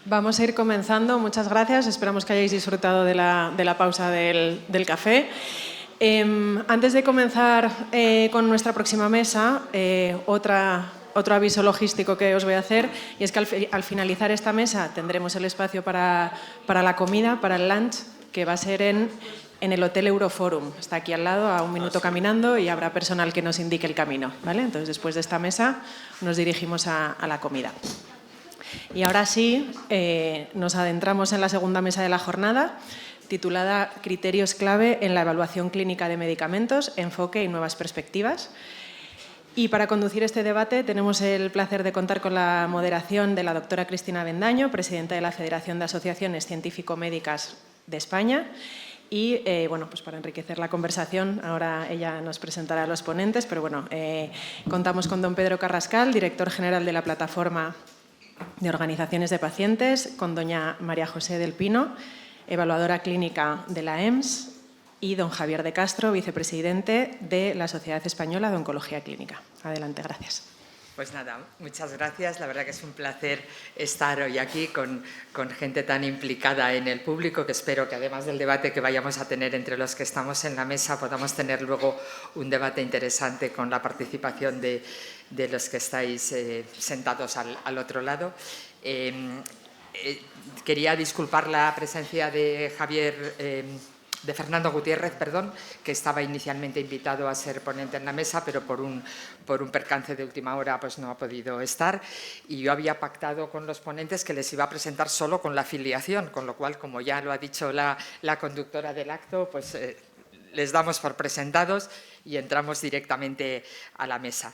Vamos a ir comenzando. Muchas gracias. Esperamos que hayáis disfrutado de la pausa del café. Antes de comenzar con nuestra próxima mesa, otro aviso logístico que os voy a hacer, y es que al finalizar esta mesa tendremos el espacio para la comida, para el lunch, que va a ser en el Hotel Euroforum. Está aquí al lado, a un minuto caminando, y habrá personal que nos indique el camino, ¿vale? Entonces, después de esta mesa, nos dirigimos a la comida. Y ahora sí, nos adentramos en la segunda mesa de la jornada, titulada Criterios clave en la evaluación clínica de medicamentos, enfoque y nuevas perspectivas. Y para conducir este debate tenemos el placer de contar con la moderación de la doctora Cristina Avendaño, presidenta de la Federación de Asociaciones Científico-Médicas de España. Y, bueno, pues para enriquecer la conversación, ahora ella nos presentará a los ponentes, pero bueno, contamos con don Pedro Carrascal, director general de la Plataforma de Organizaciones de Pacientes, con doña María José del Pino, evaluadora clínica de la EMS, y don Javier de Castro, vicepresidente de la Sociedad Española de Oncología Clínica. Adelante, gracias. Pues nada, muchas gracias. La verdad que es un placer estar hoy aquí con gente tan implicada en el público, que espero que además del debate que vayamos a tener entre los que estamos en la mesa, podamos tener luego un debate interesante con la participación de los que estáis sentados al otro lado. Quería disculpar la presencia de de Fernando Gutiérrez, que estaba inicialmente invitado a ser ponente en la mesa, pero por un percance de última hora pues no ha podido estar. Y yo había pactado con los ponentes que les iba a presentar solo con la afiliación, con lo cual, como ya lo ha dicho la conductora del acto, pues les damos por presentados y entramos directamente a la mesa.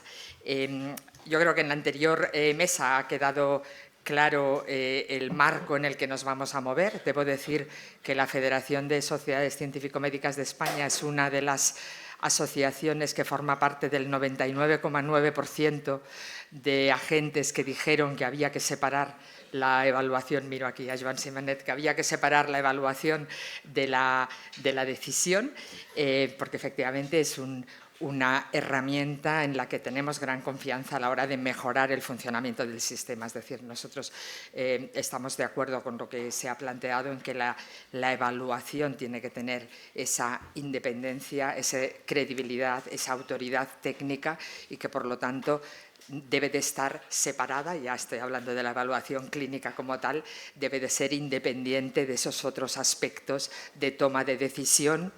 Yo creo que en la anterior mesa ha quedado claro el marco en el que nos vamos a mover. Debo decir que la Federación de Sociedades Científico-Médicas de España es una de las asociaciones que forma parte del 99,9% de agentes que dijeron que había que separar la evaluación, miro aquí a Joan Simonet, que había que separar la evaluación de la decisión, porque efectivamente es una herramienta en la que tenemos gran confianza a la hora de mejorar el funcionamiento del sistema. Es decir, nosotros estamos de acuerdo con lo que se ha planteado en que la evaluación tiene que tener esa independencia, esa credibilidad, esa autoridad técnica, y que por lo tanto debe de estar separada, ya estoy hablando de la evaluación clínica como tal, debe de ser independiente de esos otros aspectos de toma de decisión,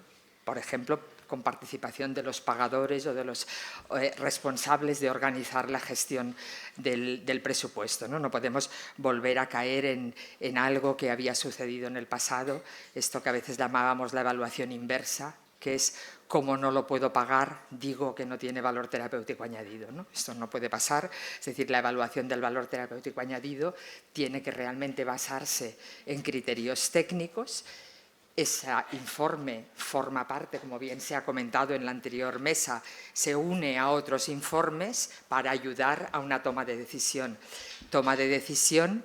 por ejemplo, con participación de los pagadores o de los responsables de organizar la gestión del presupuesto, ¿no? No podemos volver a caer en algo que había sucedido en el pasado, esto que a veces llamábamos la evaluación inversa, que es como no lo puedo pagar, digo que no tiene valor terapéutico añadido, ¿no? Esto no puede pasar, es decir, la evaluación del valor terapéutico añadido tiene que realmente basarse en criterios técnicos. Ese informe forma parte, como bien se ha comentado en la anterior mesa, se une a otros informes para ayudar a una toma de decisión. Toma de decisión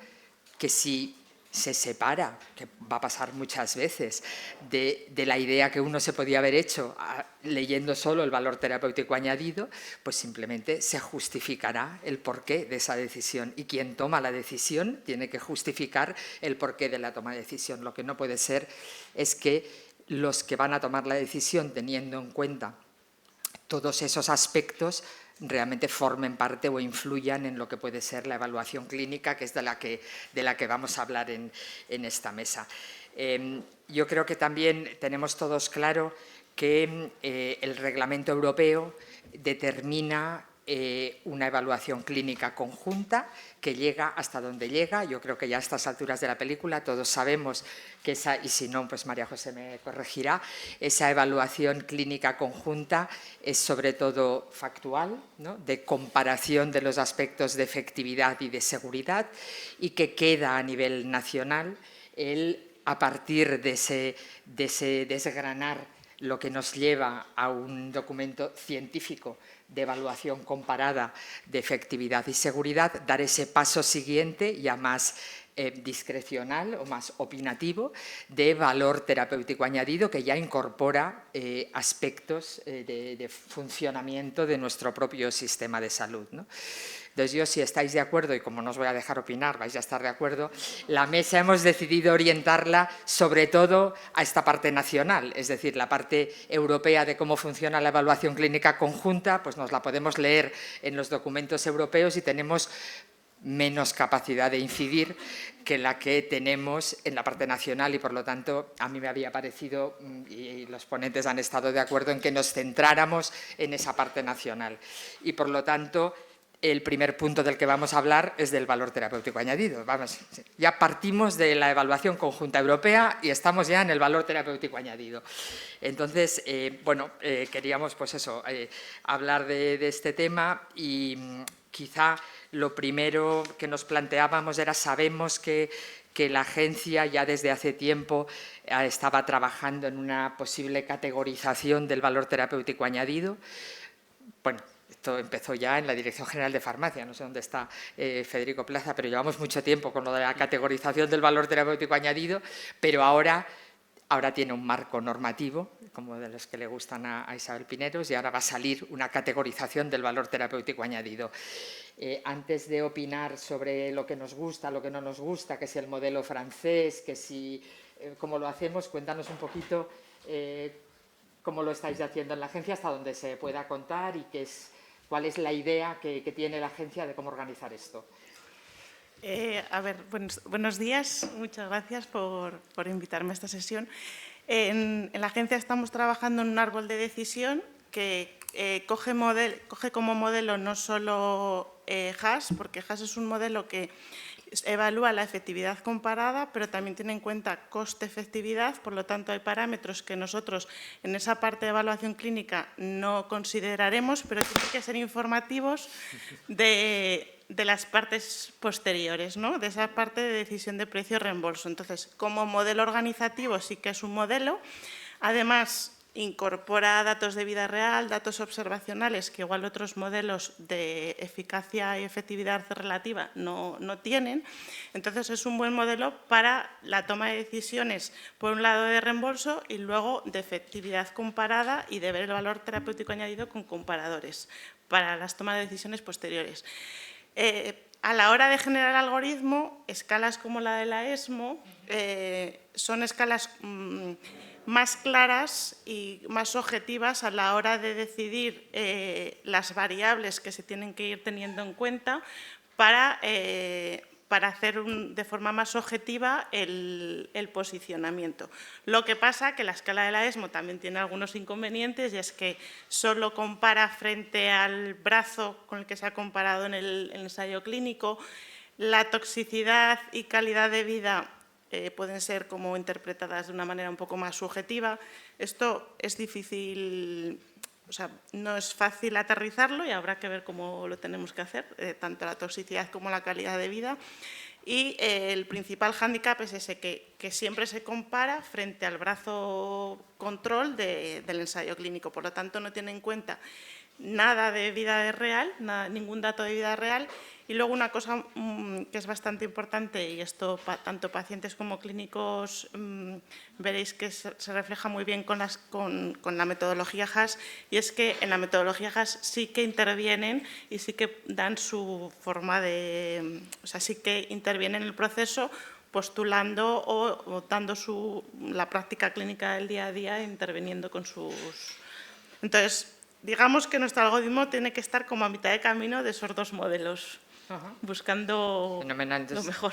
que si se separa, que va a pasar muchas veces, de la idea que uno se podía haber hecho leyendo solo el valor terapéutico añadido, pues simplemente se justificará el porqué de esa decisión. Y quien toma la decisión tiene que justificar el porqué de la toma de decisión. Lo que no puede ser es que los que van a tomar la decisión, teniendo en cuenta todos esos aspectos, realmente formen parte o influyan en lo que puede ser la evaluación clínica, que es de la que vamos a hablar en esta mesa. Yo creo que también tenemos todos claro que el reglamento europeo determina una evaluación clínica conjunta que llega hasta donde llega. Yo creo que ya a estas alturas de la película todos sabemos que esa, y si no, pues María José me corregirá, esa evaluación clínica conjunta es sobre todo factual, ¿no?, de comparación de los aspectos de efectividad y de seguridad, y que queda a nivel nacional a partir de ese desgranar lo que nos lleva a un documento científico de evaluación comparada de efectividad y seguridad, dar ese paso siguiente ya más discrecional o más opinativo de valor terapéutico añadido que ya incorpora aspectos de funcionamiento de nuestro propio sistema de salud, ¿no? Entonces yo, si estáis de acuerdo, y como no os voy a dejar opinar, vais a estar de acuerdo, la mesa hemos decidido orientarla sobre todo a esta parte nacional, es decir, la parte europea de cómo funciona la evaluación clínica conjunta, pues nos la podemos leer en los documentos europeos y tenemos menos capacidad de incidir que la que tenemos en la parte nacional y, por lo tanto, a mí me había parecido, y los ponentes han estado de acuerdo, en que nos centráramos en esa parte nacional. Y, por lo tanto, el primer punto del que vamos a hablar es del valor terapéutico añadido. Vamos, ya partimos de la evaluación conjunta europea y estamos ya en el valor terapéutico añadido. Entonces, queríamos, pues eso, hablar de este tema y quizá lo primero que nos planteábamos era, sabemos que la agencia ya desde hace tiempo estaba trabajando en una posible categorización del valor terapéutico añadido. Bueno, esto empezó ya en la Dirección General de Farmacia, no sé dónde está Federico Plaza, pero llevamos mucho tiempo con lo de la categorización del valor terapéutico añadido, pero ahora tiene un marco normativo, como de los que le gustan a Isabel Pineros, y ahora va a salir una categorización del valor terapéutico añadido. Antes de opinar sobre lo que nos gusta, lo que no nos gusta, que si el modelo francés, que si cómo lo hacemos, cuéntanos un poquito cómo lo estáis haciendo en la agencia, hasta donde se pueda contar y cuál es la idea que tiene la agencia de cómo organizar esto. Buenos días. Muchas gracias por invitarme a esta sesión. En la agencia estamos trabajando en un árbol de decisión que coge como modelo no solo HAS, porque HAS es un modelo que evalúa la efectividad comparada, pero también tiene en cuenta coste-efectividad, por lo tanto hay parámetros que nosotros en esa parte de evaluación clínica no consideraremos, pero tienen que ser informativos de las partes posteriores, ¿no? De esa parte de decisión de precio-reembolso. Entonces, como modelo organizativo sí que es un modelo, además incorpora datos de vida real, datos observacionales que igual otros modelos de eficacia y efectividad relativa no tienen. Entonces, es un buen modelo para la toma de decisiones, por un lado de reembolso y luego de efectividad comparada y de ver el valor terapéutico añadido con comparadores para las tomas de decisiones posteriores. A la hora de generar algoritmo, escalas como la de la ESMO son escalas más claras y más objetivas a la hora de decidir las variables que se tienen que ir teniendo en cuenta para hacer de forma más objetiva el posicionamiento. Lo que pasa que la escala de la ESMO también tiene algunos inconvenientes, y es que solo compara frente al brazo con el que se ha comparado en el ensayo clínico. La toxicidad y calidad de vida pueden ser como interpretadas de una manera un poco más subjetiva. Esto es difícil, o sea, no es fácil aterrizarlo y habrá que ver cómo lo tenemos que hacer, tanto la toxicidad como la calidad de vida. Y el principal hándicap es ese, que siempre se compara frente al brazo control del ensayo clínico. Por lo tanto, no tiene en cuenta nada de vida real, ningún dato de vida real. Y luego una cosa que es bastante importante, y esto tanto pacientes como clínicos veréis que se refleja muy bien con la metodología HAS, y es que en la metodología HAS sí que intervienen y sí que dan su forma de… O sea, sí que intervienen en el proceso postulando o dando la práctica clínica del día a día, interviniendo con sus… Entonces, digamos que nuestro algoritmo tiene que estar como a mitad de camino de esos dos modelos, buscando lo mejor.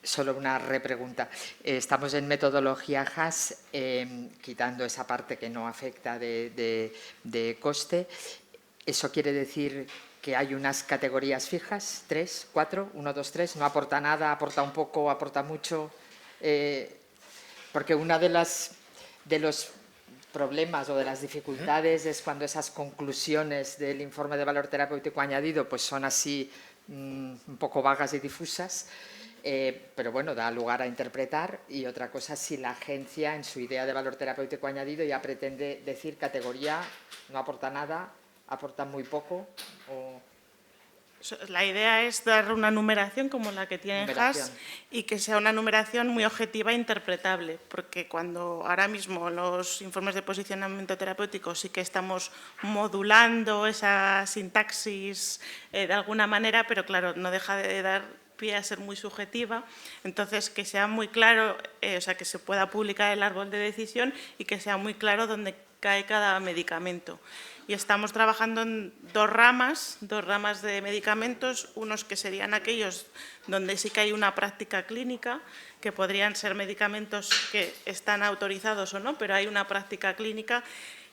Solo una repregunta. Estamos en metodología HAS, quitando esa parte que no afecta de coste. ¿Eso quiere decir que hay unas categorías fijas? ¿3, 4, 1, 2, 3? ¿No aporta nada, aporta un poco, aporta mucho? Porque una de los problemas o de las dificultades es cuando esas conclusiones del informe de valor terapéutico añadido pues son así un poco vagas y difusas, pero bueno, da lugar a interpretar. Y otra cosa, si la agencia en su idea de valor terapéutico añadido ya pretende decir categoría no aporta nada, aporta muy poco, o La idea es dar una numeración como la que tiene Numeración. HAS y que sea una numeración muy objetiva e interpretable, porque cuando ahora mismo los informes de posicionamiento terapéutico sí que estamos modulando esa sintaxis de alguna manera, pero claro, no deja de dar pie a ser muy subjetiva, entonces que sea muy claro, o sea, que se pueda publicar el árbol de decisión y que sea muy claro dónde cae cada medicamento. Y estamos trabajando en dos ramas de medicamentos, unos que serían aquellos donde sí que hay una práctica clínica, que podrían ser medicamentos que están autorizados o no, pero hay una práctica clínica.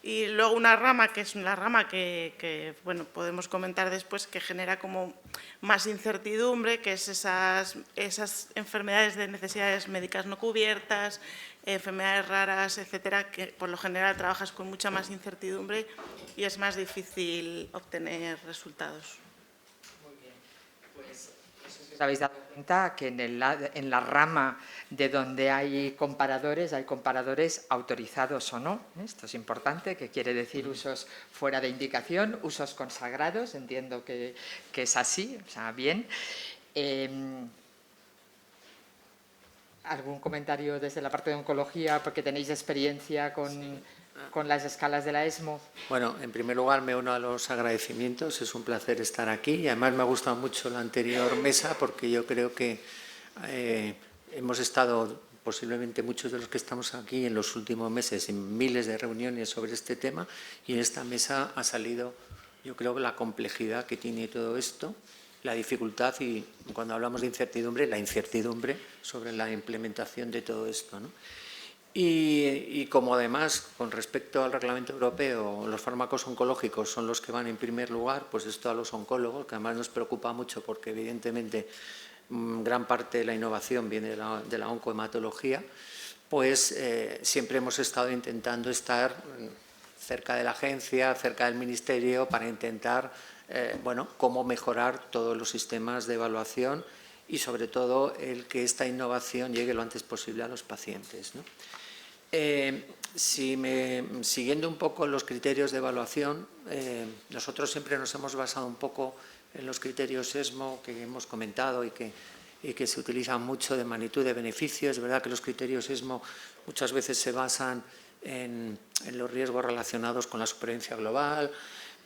Y luego una rama, que es la rama que bueno, podemos comentar después, que genera como más incertidumbre, que es esas enfermedades de necesidades médicas no cubiertas, enfermedades raras, etcétera, que por lo general trabajas con mucha más incertidumbre y es más difícil obtener resultados. ¿Os habéis dado cuenta que en la rama de donde hay comparadores autorizados o no? Esto es importante, que quiere decir usos fuera de indicación, usos consagrados, entiendo que es así, o sea, bien. ¿Algún comentario desde la parte de oncología, porque tenéis experiencia con las escalas de la ESMO? Bueno, en primer lugar me uno a los agradecimientos, es un placer estar aquí y además me ha gustado mucho la anterior mesa porque yo creo que hemos estado, posiblemente muchos de los que estamos aquí en los últimos meses, en miles de reuniones sobre este tema y en esta mesa ha salido, yo creo, la complejidad que tiene todo esto, la dificultad y cuando hablamos de incertidumbre, la incertidumbre sobre la implementación de todo esto, ¿no? Y como además, con respecto al reglamento europeo, los fármacos oncológicos son los que van en primer lugar, pues esto a los oncólogos, que además nos preocupa mucho porque evidentemente gran parte de la innovación viene de la oncohematología, pues siempre hemos estado intentando estar cerca de la agencia, cerca del ministerio, para intentar, bueno, cómo mejorar todos los sistemas de evaluación y sobre todo el que esta innovación llegue lo antes posible a los pacientes, ¿no? Siguiendo un poco los criterios de evaluación, nosotros siempre nos hemos basado un poco en los criterios ESMO que hemos comentado y que se utilizan mucho de magnitud de beneficio. Es verdad que los criterios ESMO muchas veces se basan en los riesgos relacionados con la supervivencia global,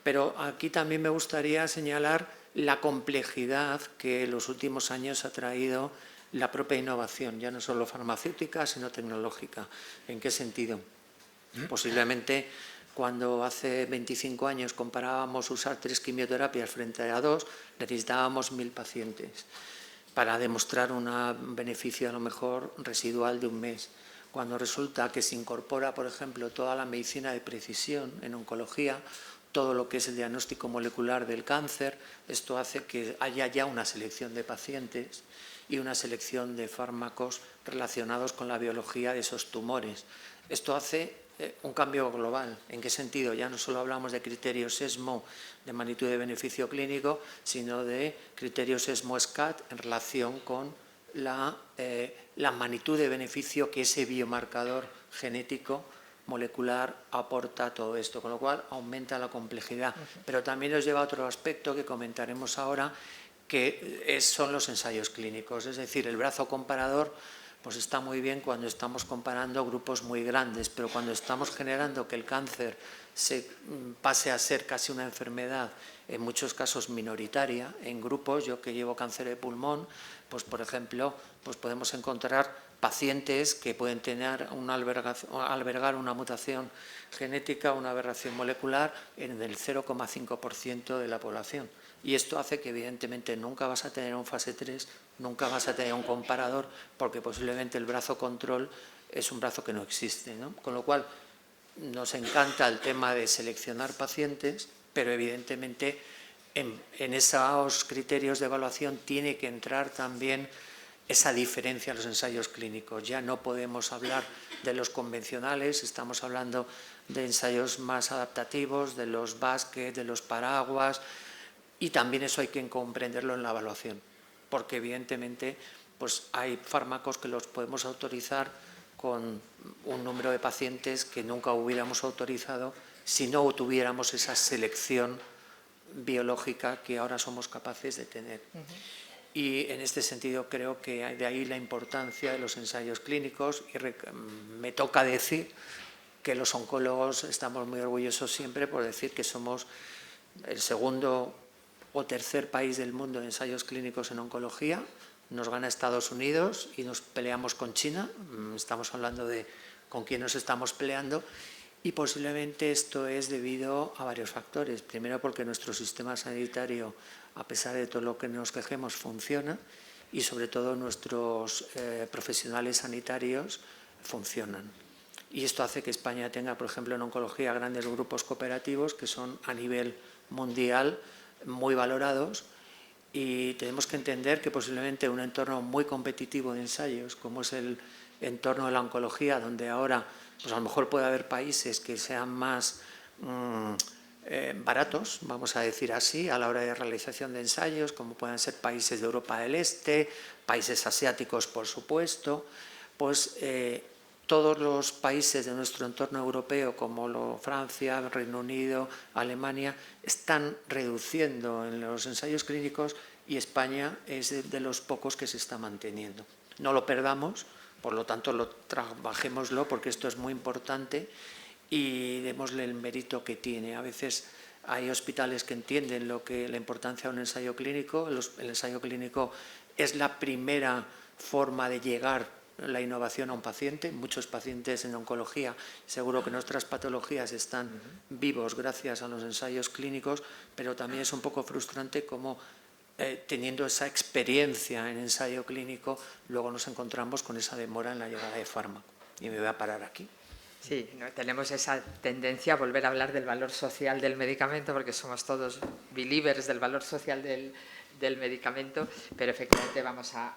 pero aquí también me gustaría señalar la complejidad que en los últimos años ha traído la propia innovación, ya no solo farmacéutica, sino tecnológica. ¿En qué sentido? Posiblemente cuando hace 25 años comparábamos usar 3 quimioterapias frente a 2, necesitábamos 1000 pacientes para demostrar un beneficio a lo mejor residual de un mes. Cuando resulta que se incorpora, por ejemplo, toda la medicina de precisión en oncología, todo lo que es el diagnóstico molecular del cáncer, esto hace que haya ya una selección de pacientes y una selección de fármacos relacionados con la biología de esos tumores. Esto hace un cambio global. ¿En qué sentido? Ya no solo hablamos de criterios ESMO de magnitud de beneficio clínico, sino de criterios ESMO-SCAT en relación con la magnitud de beneficio que ese biomarcador genético molecular aporta a todo esto, con lo cual aumenta la complejidad. Pero también nos lleva a otro aspecto que comentaremos ahora, que son los ensayos clínicos. Es decir, el brazo comparador pues está muy bien cuando estamos comparando grupos muy grandes, pero cuando estamos generando que el cáncer pase a ser casi una enfermedad, en muchos casos minoritaria, en grupos, yo que llevo cáncer de pulmón, pues por ejemplo, pues podemos encontrar pacientes que pueden tener albergar una mutación genética, una aberración molecular en el 0,5% de la población. Y esto hace que evidentemente nunca vas a tener un fase 3, nunca vas a tener un comparador, porque posiblemente el brazo control es un brazo que no existe, ¿no? Con lo cual nos encanta el tema de seleccionar pacientes, pero evidentemente en esos criterios de evaluación tiene que entrar también esa diferencia en los ensayos clínicos. Ya no podemos hablar de los convencionales, estamos hablando de ensayos más adaptativos, de los basket, de los paraguas, y también eso hay que comprenderlo en la evaluación, porque evidentemente pues hay fármacos que los podemos autorizar con un número de pacientes que nunca hubiéramos autorizado si no tuviéramos esa selección biológica que ahora somos capaces de tener. Y en este sentido creo que de ahí la importancia de los ensayos clínicos y me toca decir que los oncólogos estamos muy orgullosos siempre por decir que somos el segundo o tercer país del mundo en ensayos clínicos en oncología. Nos gana Estados Unidos y nos peleamos con China. Estamos hablando de con quién nos estamos peleando. Y posiblemente esto es debido a varios factores. Primero, porque nuestro sistema sanitario, a pesar de todo lo que nos quejemos, funciona, y sobre todo nuestros profesionales sanitarios funcionan. Y esto hace que España tenga, por ejemplo, en oncología grandes grupos cooperativos que son a nivel mundial muy valorados, y tenemos que entender que posiblemente un entorno muy competitivo de ensayos, como es el entorno de la oncología, donde ahora pues a lo mejor puede haber países que sean más baratos, vamos a decir así, a la hora de realización de ensayos, como puedan ser países de Europa del Este, países asiáticos, por supuesto, pues todos los países de nuestro entorno europeo, como Francia, Reino Unido, Alemania, están reduciendo en los ensayos clínicos, y España es de los pocos que se está manteniendo. No lo perdamos, por lo tanto, trabajémoslo, porque esto es muy importante, y démosle el mérito que tiene. A veces hay hospitales que entienden la importancia de un ensayo clínico. El ensayo clínico es la primera forma de llegar la innovación a un paciente. Muchos pacientes en oncología, seguro que en otras patologías, están vivos gracias a los ensayos clínicos, pero también es un poco frustrante como teniendo esa experiencia en ensayo clínico, luego nos encontramos con esa demora en la llegada de fármaco. Y me voy a parar aquí. Sí, ¿no? Tenemos esa tendencia a volver a hablar del valor social del medicamento, porque somos todos believers del valor social del medicamento, pero efectivamente vamos a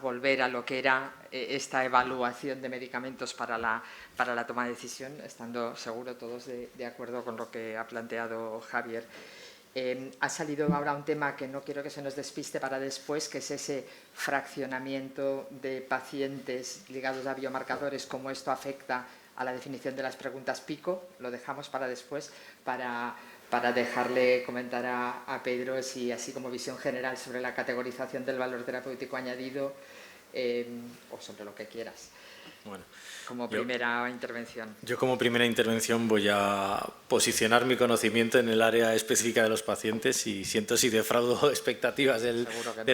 volver a lo que era esta evaluación de medicamentos para la toma de decisión, estando seguro todos de acuerdo con lo que ha planteado Javier. Ha salido ahora un tema que no quiero que se nos despiste para después, que es ese fraccionamiento de pacientes ligados a biomarcadores, cómo esto afecta a la definición de las preguntas PICO. Lo dejamos para después, para dejarle comentar a Pedro si, así como visión general sobre la categorización del valor terapéutico añadido, o sobre lo que quieras. Bueno, como primera intervención. Yo como primera intervención voy a posicionar mi conocimiento en el área específica de los pacientes, y siento si defraudo expectativas del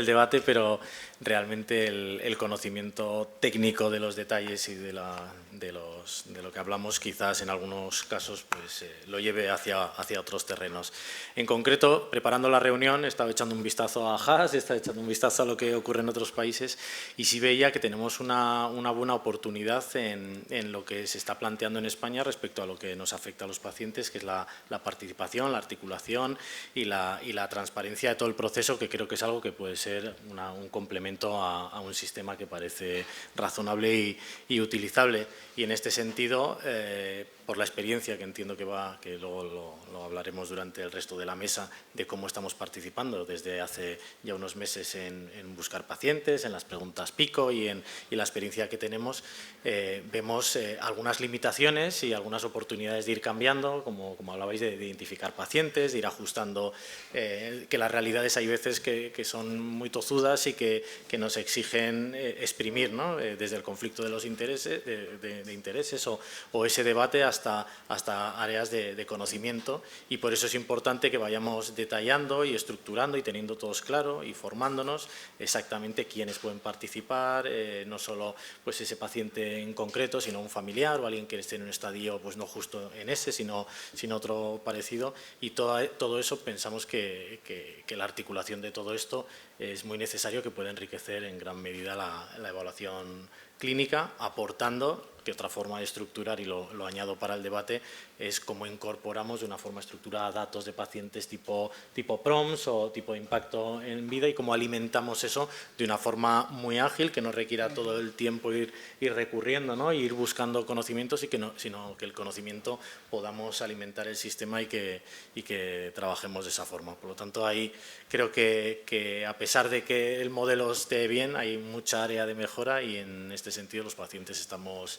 debate, pero realmente el conocimiento técnico de los detalles y de lo que hablamos quizás en algunos casos pues, lo lleve hacia otros terrenos. En concreto, preparando la reunión, estaba echando un vistazo a Haas, estaba echando un vistazo a lo que ocurre en otros países, y sí veía que tenemos una buena oportunidad en lo que se está planteando en España respecto a lo que nos afecta a los pacientes, que es la participación, la articulación y la transparencia de todo el proceso, que creo que es algo que puede ser un complemento a un sistema que parece razonable y utilizable. Y en este sentido, por la experiencia que entiendo que luego lo hablaremos durante el resto de la mesa, de cómo estamos participando desde hace ya unos meses en buscar pacientes, en las preguntas PICO y la experiencia que tenemos, vemos algunas limitaciones y algunas oportunidades de ir cambiando, como hablabais, de identificar pacientes, de ir ajustando, que las realidades hay veces que son muy tozudas y que nos exigen exprimir, ¿no? Desde el conflicto de los intereses, de intereses o ese debate hasta áreas de conocimiento, y por eso es importante que vayamos detallando y estructurando y teniendo todos claro y formándonos exactamente quiénes pueden participar, no solo pues ese paciente en concreto, sino un familiar o alguien que esté en un estadio pues no justo en ese, sino otro parecido, y todo eso pensamos que la articulación de todo esto es muy necesario, que puede enriquecer en gran medida la evaluación clínica, aportando que otra forma de estructurar, y lo añado para el debate, es cómo incorporamos de una forma estructurada datos de pacientes tipo PROMS o tipo impacto en vida, y cómo alimentamos eso de una forma muy ágil, que no requiera todo el tiempo ir recurriendo, ¿no? Ir buscando conocimientos, sino que el conocimiento podamos alimentar el sistema y que trabajemos de esa forma. Por lo tanto, ahí creo que a pesar de que el modelo esté bien, hay mucha área de mejora, y en este sentido los pacientes estamos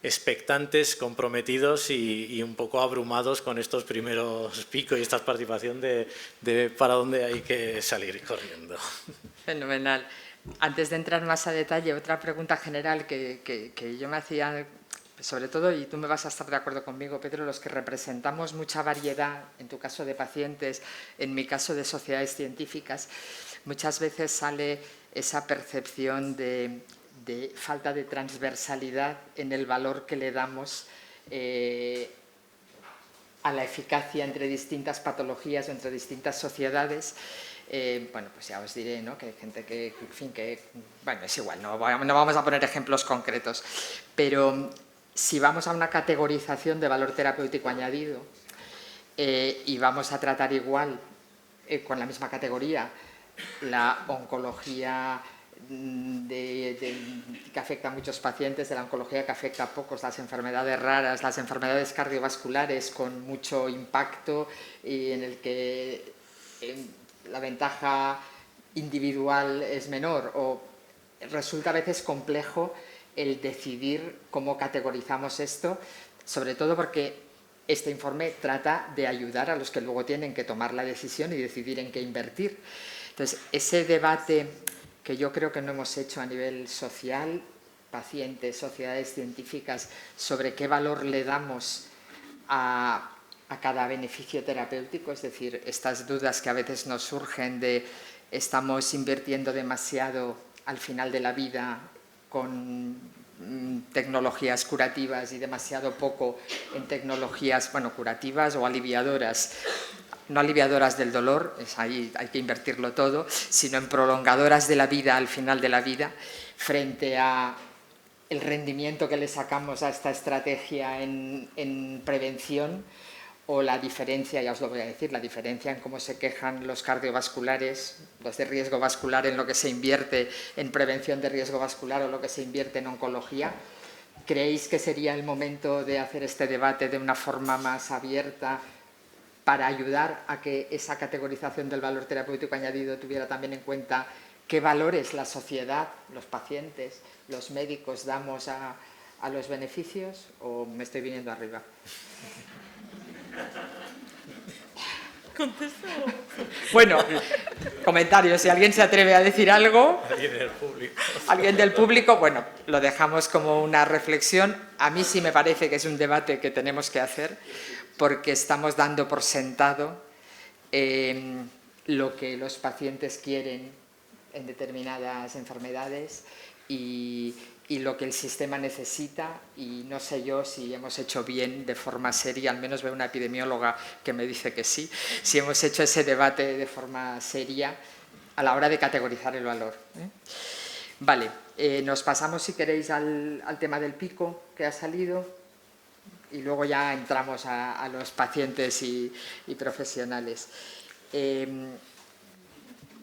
expectantes, comprometidos y un poco abrumados con estos primeros picos y esta participación de para dónde hay que salir corriendo. Fenomenal. Antes de entrar más a detalle, otra pregunta general que yo me hacía, sobre todo, y tú me vas a estar de acuerdo conmigo, Pedro, los que representamos mucha variedad, en tu caso de pacientes, en mi caso de sociedades científicas, muchas veces sale esa percepción de falta de transversalidad en el valor que le damos a la eficacia entre distintas patologías o entre distintas sociedades. Bueno, pues ya os diré, ¿no?, que hay gente que, en fin, bueno, es igual, no vamos a poner ejemplos concretos, pero si vamos a una categorización de valor terapéutico añadido y vamos a tratar igual, con la misma categoría, la oncología que afecta a muchos pacientes, de la oncología que afecta a pocos, las enfermedades raras, las enfermedades cardiovasculares con mucho impacto y en el que la ventaja individual es menor, o resulta a veces complejo el decidir cómo categorizamos esto, sobre todo porque este informe trata de ayudar a los que luego tienen que tomar la decisión y decidir en qué invertir. Entonces, ese debate que yo creo que no hemos hecho a nivel social, pacientes, sociedades científicas, sobre qué valor le damos a cada beneficio terapéutico, es decir, estas dudas que a veces nos surgen de estamos invirtiendo demasiado al final de la vida con tecnologías curativas y demasiado poco en tecnologías, bueno, curativas o aliviadoras. No aliviadoras del dolor, ahí hay que invertirlo todo, sino en prolongadoras de la vida al final de la vida, frente a el rendimiento que le sacamos a esta estrategia en prevención, o la diferencia, ya os lo voy a decir, la diferencia en cómo se quejan los cardiovasculares, los de riesgo vascular, en lo que se invierte en prevención de riesgo vascular o lo que se invierte en oncología. ¿Creéis que sería el momento de hacer este debate de una forma más abierta para ayudar a que esa categorización del valor terapéutico añadido tuviera también en cuenta qué valores la sociedad, los pacientes, los médicos damos a los beneficios? ¿O me estoy viniendo arriba? ¿Contesto? Bueno, comentarios. Si alguien se atreve a decir algo. Alguien del público. Alguien del público, bueno, lo dejamos como una reflexión. A mí sí me parece que es un debate que tenemos que hacer, porque estamos dando por sentado lo que los pacientes quieren en determinadas enfermedades y lo que el sistema necesita, y no sé yo si hemos hecho bien de forma seria, al menos veo una epidemióloga que me dice que sí, si hemos hecho ese debate de forma seria a la hora de categorizar el valor. Vale, nos pasamos, si queréis, al tema del pico que ha salido y luego ya entramos a los pacientes y profesionales.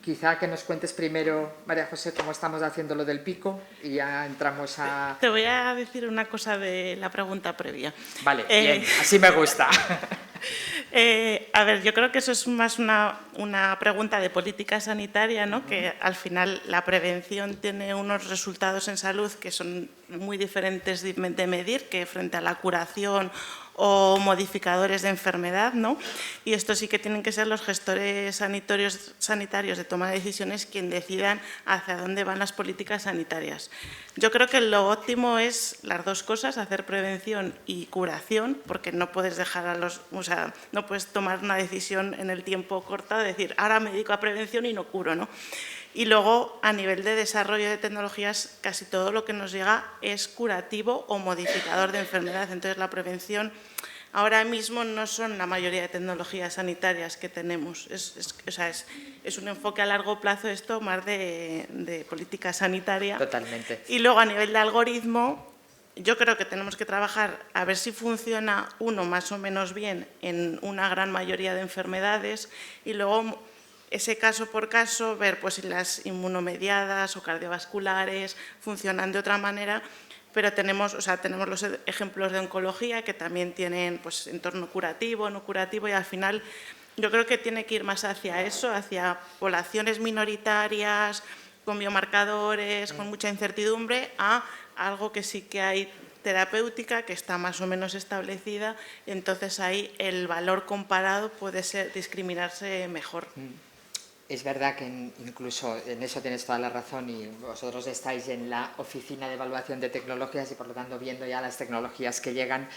Quizá que nos cuentes primero, María José, cómo estamos haciendo lo del pico y ya entramos a... Te voy a decir una cosa de la pregunta previa. Vale, bien, así me gusta. A ver, yo creo que eso es más una pregunta de política sanitaria, ¿no? Que al final la prevención tiene unos resultados en salud que son muy diferentes de medir que frente a la curación o modificadores de enfermedad, ¿no? Y esto sí que tienen que ser los gestores sanitarios de toma de decisiones quien decidan hacia dónde van las políticas sanitarias. Yo creo que lo óptimo es las dos cosas, hacer prevención y curación, porque no puedes dejar no puedes tomar una decisión en el tiempo corto de decir, ahora me dedico a prevención y no curo, ¿no? Y luego, a nivel de desarrollo de tecnologías, casi todo lo que nos llega es curativo o modificador de enfermedad. Entonces, la prevención ahora mismo no son la mayoría de tecnologías sanitarias que tenemos. Es un enfoque a largo plazo esto, más de política sanitaria. Totalmente. Y luego, a nivel de algoritmo, yo creo que tenemos que trabajar a ver si funciona uno más o menos bien en una gran mayoría de enfermedades y luego ese caso por caso, ver pues si las inmunomediadas o cardiovasculares funcionan de otra manera, pero tenemos los ejemplos de oncología que también tienen pues, entorno curativo, no curativo, y al final yo creo que tiene que ir más hacia eso, hacia poblaciones minoritarias, con biomarcadores, con mucha incertidumbre, a algo que sí que hay terapéutica que está más o menos establecida, entonces ahí el valor comparado puede discriminarse mejor. Es verdad que incluso en eso tienes toda la razón y vosotros estáis en la Oficina de Evaluación de Tecnologías y por lo tanto viendo ya las tecnologías que llegan,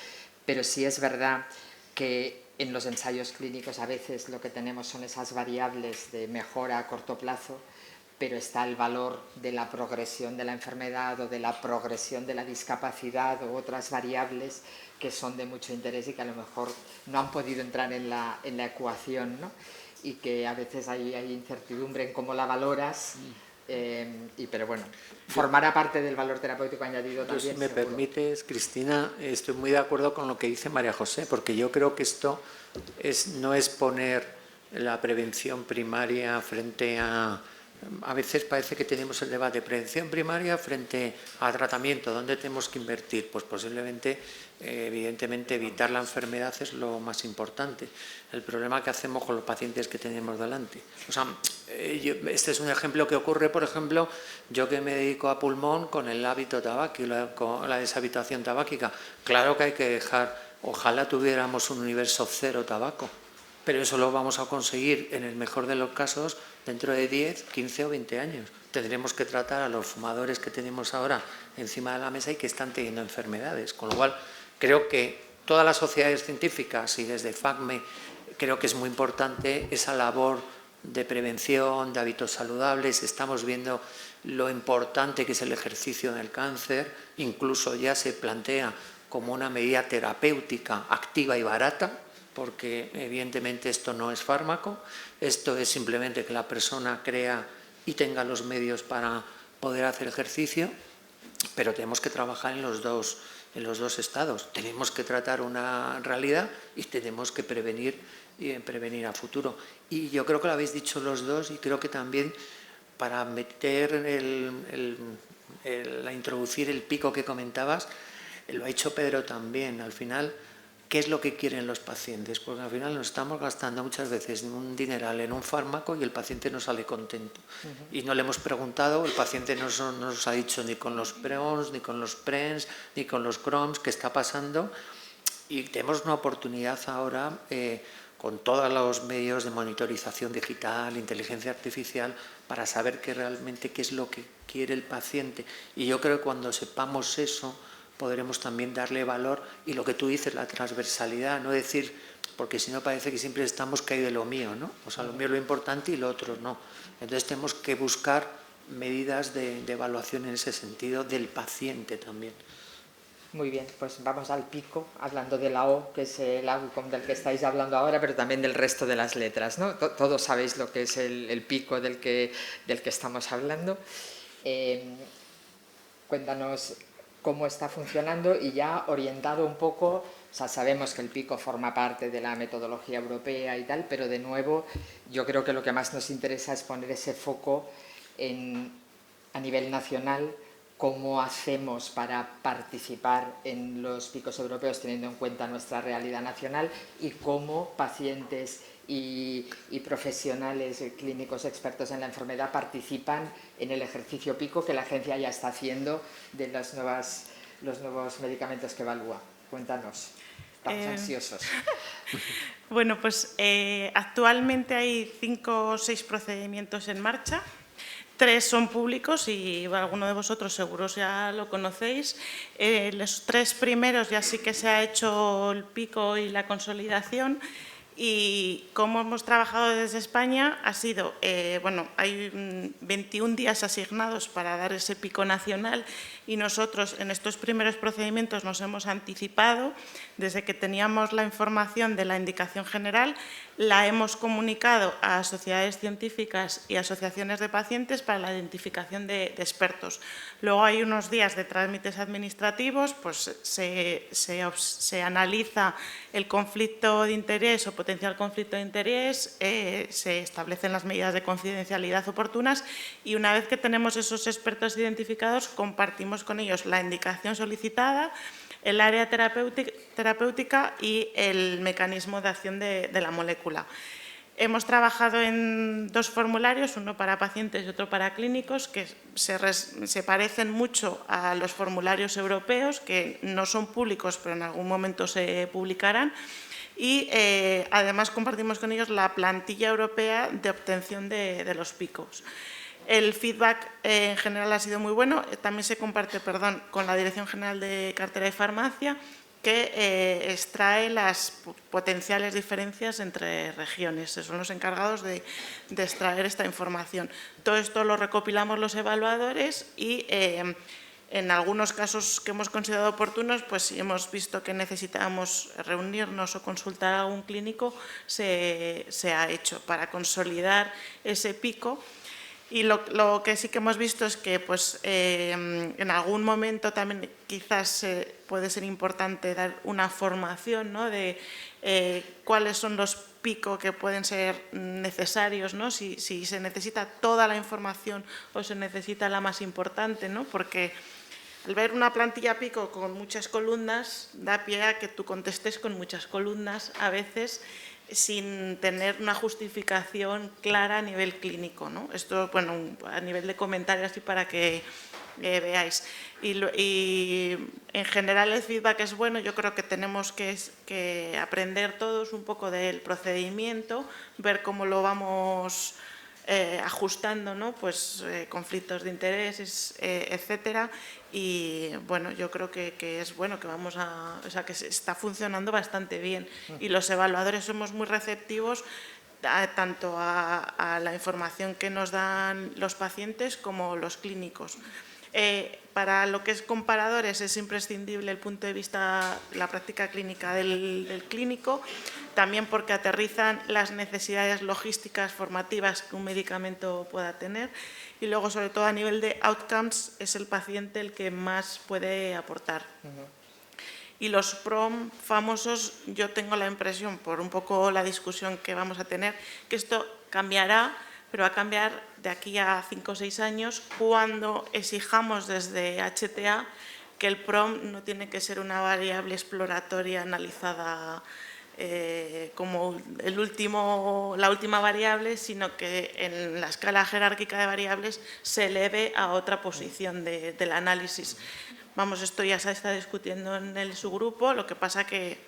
pero sí es verdad que en los ensayos clínicos a veces lo que tenemos son esas variables de mejora a corto plazo, pero está el valor de la progresión de la enfermedad o de la progresión de la discapacidad u otras variables que son de mucho interés y que a lo mejor no han podido entrar en la ecuación, ¿no? Y que a veces hay incertidumbre en cómo la valoras, pero bueno, formará parte del valor terapéutico añadido también. Si me seguro. permites, Cristina, estoy muy de acuerdo con lo que dice María José, porque yo creo que esto no es poner la prevención primaria frente a... A veces parece que tenemos el debate de prevención primaria frente a tratamiento. ¿Dónde tenemos que invertir? Pues posiblemente, evidentemente, evitar la enfermedad es lo más importante. El problema que hacemos con los pacientes que tenemos delante. O sea, este es un ejemplo que ocurre, por ejemplo, yo que me dedico a pulmón con el hábito tabáquico, con la deshabituación tabáquica. Claro que hay que dejar, ojalá tuviéramos un universo cero tabaco, pero eso lo vamos a conseguir, en el mejor de los casos, dentro de 10, 15 o 20 años. Tendremos que tratar a los fumadores que tenemos ahora encima de la mesa y que están teniendo enfermedades. Con lo cual, creo que todas las sociedades científicas y desde FACME creo que es muy importante esa labor de prevención, de hábitos saludables. Estamos viendo lo importante que es el ejercicio en el cáncer. Incluso ya se plantea como una medida terapéutica activa y barata, porque evidentemente esto no es fármaco, esto es simplemente que la persona crea y tenga los medios para poder hacer ejercicio, pero tenemos que trabajar en los dos estados. Tenemos que tratar una realidad y tenemos que prevenir a futuro. Y yo creo que lo habéis dicho los dos y creo que también para introducir el pico que comentabas, lo ha hecho Pedro también. Al final, ¿qué es lo que quieren los pacientes? Porque al final nos estamos gastando muchas veces un dineral en un fármaco y el paciente no sale contento. Y no le hemos preguntado, el paciente no nos ha dicho ni con los PRONS, ni con los PRENS, ni con los CROMS qué está pasando. Y tenemos una oportunidad ahora, con todos los medios de monitorización digital, inteligencia artificial, para saber realmente qué es lo que quiere el paciente. Y yo creo que cuando sepamos eso, podremos también darle valor y lo que tú dices, la transversalidad, no decir, porque si no parece que siempre estamos que hay de lo mío, ¿no? O sea, lo mío es lo importante y lo otro no. Entonces tenemos que buscar medidas de evaluación en ese sentido del paciente también. Muy bien, pues vamos al pico, hablando de la O, que es el outcome del que estáis hablando ahora, pero también del resto de las letras, ¿no? Todos sabéis lo que es el pico del que estamos hablando. Cuéntanos cómo está funcionando y ya orientado un poco, o sea, sabemos que el pico forma parte de la metodología europea y tal, pero de nuevo yo creo que lo que más nos interesa es poner ese foco a nivel nacional, cómo hacemos para participar en los picos europeos teniendo en cuenta nuestra realidad nacional y cómo pacientes y profesionales clínicos expertos en la enfermedad participan en el ejercicio pico que la agencia ya está haciendo de los nuevos medicamentos que evalúa. Cuéntanos, estamos ansiosos. Bueno, pues actualmente hay 5 o 6 procedimientos en marcha. 3 son públicos y alguno de vosotros seguro ya lo conocéis. Los 3 primeros ya sí que se ha hecho el pico y la consolidación. Y cómo hemos trabajado desde España ha sido, hay 21 días asignados para dar ese pico nacional y nosotros en estos primeros procedimientos nos hemos anticipado. Desde que teníamos la información de la indicación general, la hemos comunicado a sociedades científicas y asociaciones de pacientes para la identificación de expertos. Luego hay unos días de trámites administrativos, pues se analiza el conflicto de interés o potencial conflicto de interés, se establecen las medidas de confidencialidad oportunas y una vez que tenemos esos expertos identificados, compartimos con ellos la indicación solicitada, el área terapéutica y el mecanismo de acción de la molécula. Hemos trabajado en 2 formularios, uno para pacientes y otro para clínicos, que se parecen mucho a los formularios europeos, que no son públicos, pero en algún momento se publicarán. Y además compartimos con ellos la plantilla europea de obtención de los picos. El feedback en general ha sido muy bueno. También se comparte, con la Dirección General de Cartera y Farmacia, que extrae las potenciales diferencias entre regiones. Son los encargados de extraer esta información. Todo esto lo recopilamos los evaluadores y en algunos casos que hemos considerado oportunos, pues si hemos visto que necesitábamos reunirnos o consultar a algún clínico, se ha hecho para consolidar ese pico. Y lo que sí que hemos visto es que pues, en algún momento también quizás puede ser importante dar una formación, ¿no?, de cuáles son los picos que pueden ser necesarios, ¿no?, si se necesita toda la información o se necesita la más importante, ¿no?, porque al ver una plantilla pico con muchas columnas da pie a que tú contestes con muchas columnas a veces, sin tener una justificación clara a nivel clínico, ¿no? Esto, bueno, a nivel de comentarios así para que veáis. Y en general el feedback es bueno. Yo creo que tenemos que aprender todos un poco del procedimiento, ver cómo lo vamos ajustando, ¿no?, pues conflictos de intereses, etcétera. Y bueno, yo creo que es bueno, que que se está funcionando bastante bien y los evaluadores somos muy receptivos tanto a la información que nos dan los pacientes como los clínicos. Para lo que es comparadores es imprescindible el punto de vista, la práctica clínica del clínico, también porque aterrizan las necesidades logísticas formativas que un medicamento pueda tener, y luego, sobre todo a nivel de outcomes, es el paciente el que más puede aportar. Y los PROM famosos, yo tengo la impresión, por un poco la discusión que vamos a tener, que esto cambiará, pero va a cambiar de aquí a 5 o 6 años cuando exijamos desde HTA que el PROM no tiene que ser una variable exploratoria analizada como la última variable, sino que en la escala jerárquica de variables se eleve a otra posición del análisis. Vamos, esto ya se está discutiendo en el subgrupo, lo que pasa que,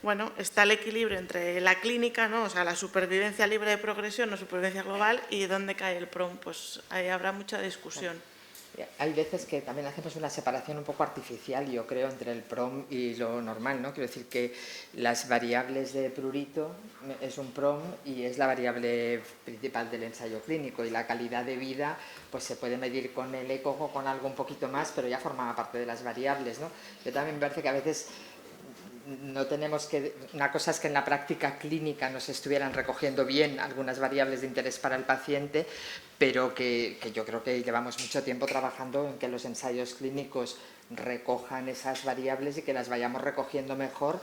bueno, está el equilibrio entre la clínica, ¿no?, o sea, la supervivencia libre de progresión o supervivencia global, y dónde cae el PROM, pues ahí habrá mucha discusión. Hay veces que también hacemos una separación un poco artificial, yo creo, entre el PROM y lo normal, ¿no? Quiero decir que las variables de prurito es un PROM y es la variable principal del ensayo clínico, y la calidad de vida pues se puede medir con el ECO o con algo un poquito más, pero ya formaba parte de las variables, ¿no? Yo también me parece que a veces no tenemos que... Una cosa es que en la práctica clínica nos estuvieran recogiendo bien algunas variables de interés para el paciente, pero que yo creo que llevamos mucho tiempo trabajando en que los ensayos clínicos recojan esas variables y que las vayamos recogiendo mejor,